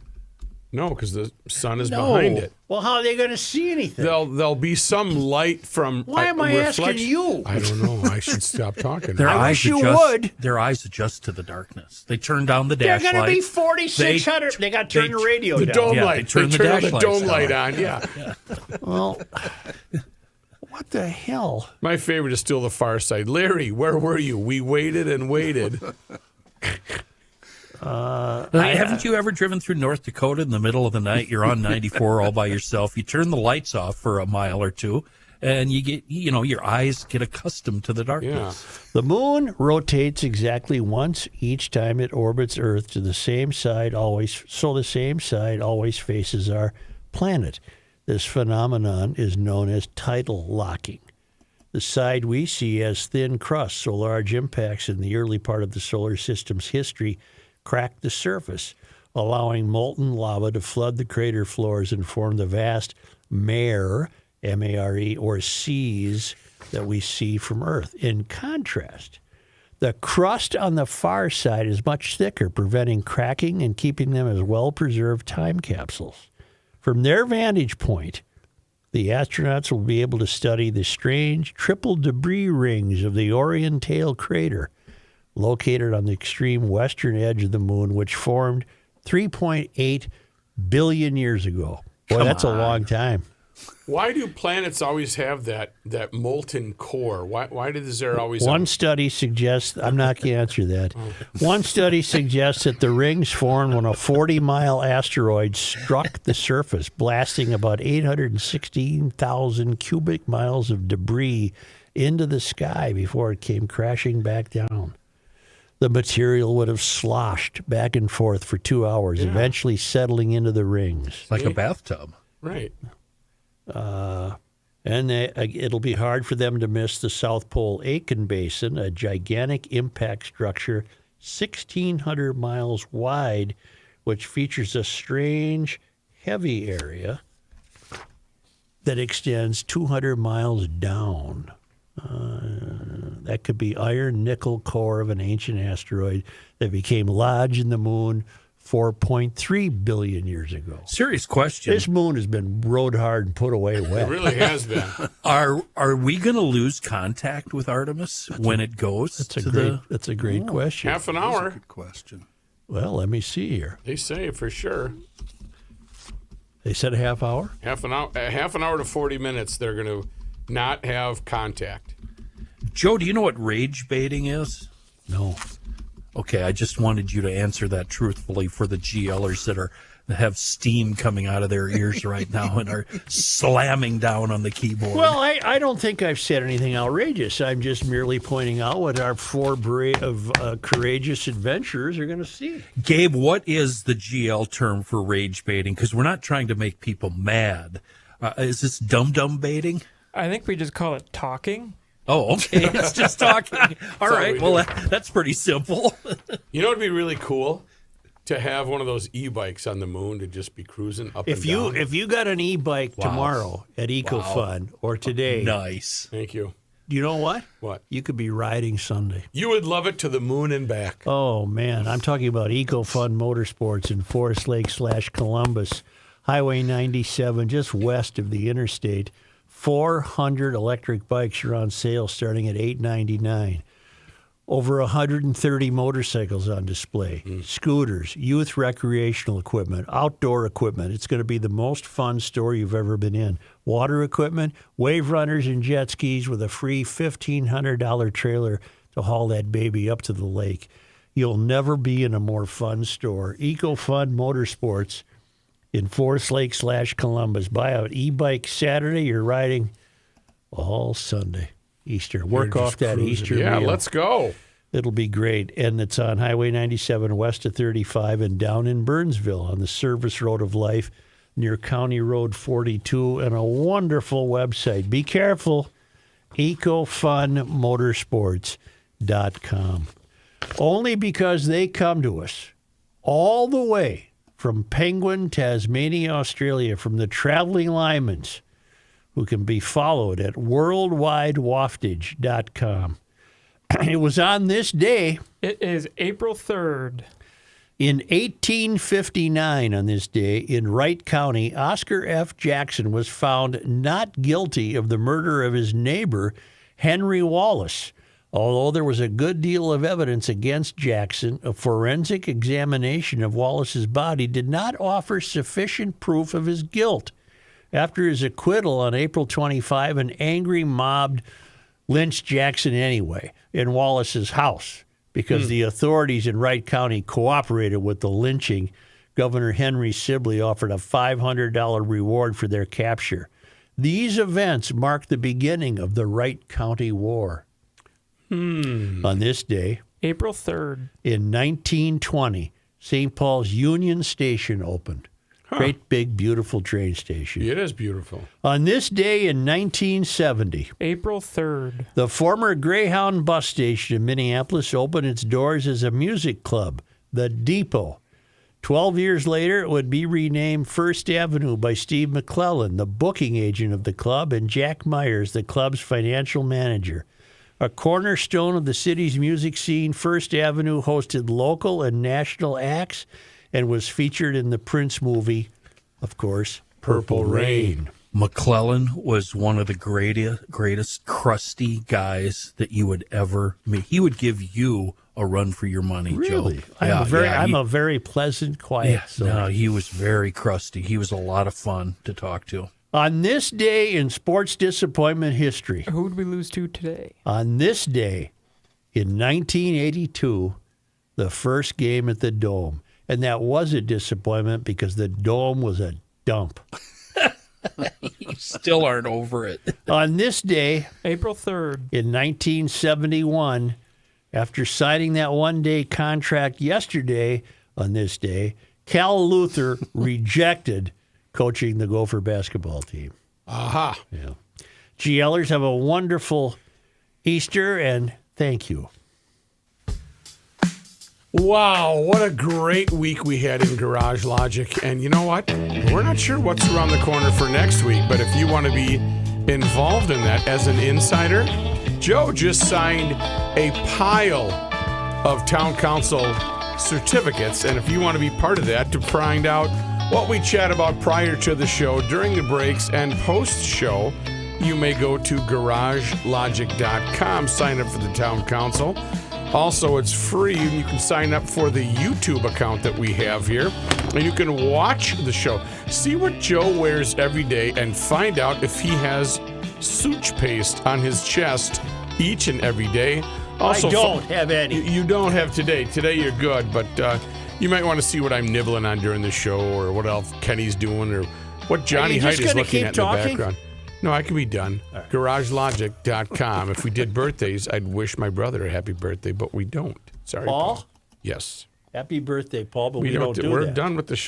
No, because the sun is behind it. Well, how are they going to see anything? There'll be some light from. Why am I asking you? I don't know. I should stop talking. I wish you would. Their eyes adjust to the darkness. They turn down the dash They're going to be lights. 4,600. They got to turn the radio The down. dome Yeah, light. they turn the the dash dome lights light down. on. Yeah. Well, what the hell? My favorite is still the far side. Larry, where were you? We waited and waited. Haven't you ever driven through North Dakota in the middle of the night? You're on 94 all by yourself. You turn the lights off for a mile or two, and you get, your eyes get accustomed to the darkness. Yeah. The moon rotates exactly once each time it orbits Earth to the same side always, so the same side always faces our planet. This phenomenon is known as tidal locking. The side we see as thin crust, so large impacts in the early part of the solar system's history cracked the surface, allowing molten lava to flood the crater floors and form the vast mare, M-A-R-E, or seas that we see from Earth. In contrast, the crust on the far side is much thicker, preventing cracking and keeping them as well-preserved time capsules. From their vantage point, the astronauts will be able to study the strange triple debris rings of the Oriental crater, located on the extreme western edge of the moon, which formed 3.8 billion years ago. Boy, that's a long time. Why do planets always have that molten core? Why does there always One study suggests, I'm not going to answer that. One study suggests that the rings formed when a 40-mile asteroid struck the surface, blasting about 816,000 cubic miles of debris into the sky before it came crashing back down. The material would have sloshed back and forth for 2 hours, eventually settling into the rings. Like a bathtub. Right. And it'll be hard for them to miss the South Pole Aitken Basin, a gigantic impact structure 1,600 miles wide, which features a strange, heavy area that extends 200 miles down. That could be iron nickel core of an ancient asteroid that became lodged in the moon 4.3 billion years ago. Serious question. This moon has been rode hard and put away It wet. really has been. Are we going to lose contact with Artemis when it goes That's a great question. Half an That's a hour, good question. Well, let me see here. they say for sure. They said a half hour? Half an hour to 40 minutes, they're going to not have contact. Joe, do you know what rage baiting is? No. Okay, I just wanted you to answer that truthfully for the GLers that have steam coming out of their ears right now and are slamming down on the keyboard. Well, I don't think I've said anything outrageous. I'm just merely pointing out what our four courageous adventurers are going to see. Gabe, what is the GL term for rage baiting? Because we're not trying to make people mad. Is this dum-dum baiting? I think we just call it talking. Oh, okay. It's just talking. All right. we Well, do. that's pretty simple. You know what would be really cool? To have one of those e-bikes on the moon to just be cruising up and down. If you got an e-bike Wow. tomorrow at EcoFun or today, Nice. Thank you. you know what? What? You could be riding Sunday. You would love it to the moon and back. Oh, man. I'm talking about EcoFun Motorsports in Forest Lake / Columbus, Highway 97, just west of the interstate. 400 electric bikes are on sale starting at $899. Over 130 motorcycles on display, scooters, youth recreational equipment, outdoor equipment. It's going to be the most fun store you've ever been in. Water equipment, wave runners and jet skis with a free $1,500 trailer to haul that baby up to the lake. You'll never be in a more fun store. EcoFun Motorsports in Forest Lake / Columbus. Buy an e-bike Saturday. You're riding all Sunday. Easter. Work You're off just that cruising. Easter Yeah, meal. let's go. It'll be great. And it's on Highway 97 west of 35 and down in Burnsville on the Service Road of Life near County Road 42 and a wonderful website. Be careful. EcoFunMotorsports.com. Only because they come to us all the way from Penguin, Tasmania, Australia, from the Traveling Lymans, who can be followed at worldwidewaftage.com. It was on this day It is April 3rd. in 1859, on this day in Wright County, Oscar F. Jackson was found not guilty of the murder of his neighbor, Henry Wallace. Although there was a good deal of evidence against Jackson, a forensic examination of Wallace's body did not offer sufficient proof of his guilt. After his acquittal on April 25, an angry mob lynched Jackson anyway in Wallace's house because the authorities in Wright County cooperated with the lynching. Governor Henry Sibley offered a $500 reward for their capture. These events marked the beginning of the Wright County War. On this day, April 3rd. in 1920, St. Paul's Union Station opened. Great, big, beautiful train station. It is beautiful. On this day in 1970, April 3rd. the former Greyhound bus station in Minneapolis opened its doors as a music club, the Depot. 12 years later, it would be renamed First Avenue by Steve McClellan, the booking agent of the club, and Jack Myers, the club's financial manager. A cornerstone of the city's music scene, First Avenue hosted local and national acts and was featured in the Prince movie, of course, Purple Rain. McClellan was one of the greatest crusty guys that you would ever meet. He would give you a run for your money, Really? Joe. I'm a very pleasant, quiet soul. No, he was very crusty. He was a lot of fun to talk to. On this day in sports disappointment history, Who would we lose to today? on this day in 1982, the first game at the Dome. And that was a disappointment because the Dome was a dump. You still aren't over it. On this day April 3rd. in 1971, after signing that one-day contract yesterday on this day, Cal Luther rejected coaching the Gopher basketball team. Aha. Yeah. GLers, have a wonderful Easter, and thank you. Wow, what a great week we had in Garage Logic. And you know what? We're not sure what's around the corner for next week, but if you want to be involved in that as an insider, Joe just signed a pile of town council certificates. And if you want to be part of that, to find out what we chat about prior to the show, during the breaks, and post-show, you may go to garagelogic.com, sign up for the town council. Also, it's free, and you can sign up for the YouTube account that we have here, and you can watch the show. See what Joe wears every day and find out if he has suture paste on his chest each and every day. Also, I don't have any. You don't have today. Today you're good, but you might want to see what I'm nibbling on during the show, or what else Kenny's doing, or what Johnny Heidt is looking at in the background. No, I can be done. Right. GarageLogic.com. If we did birthdays, I'd wish my brother a happy birthday, but we don't. Sorry, Paul? Yes. Happy birthday, Paul, but we don't do that. We're done with the show.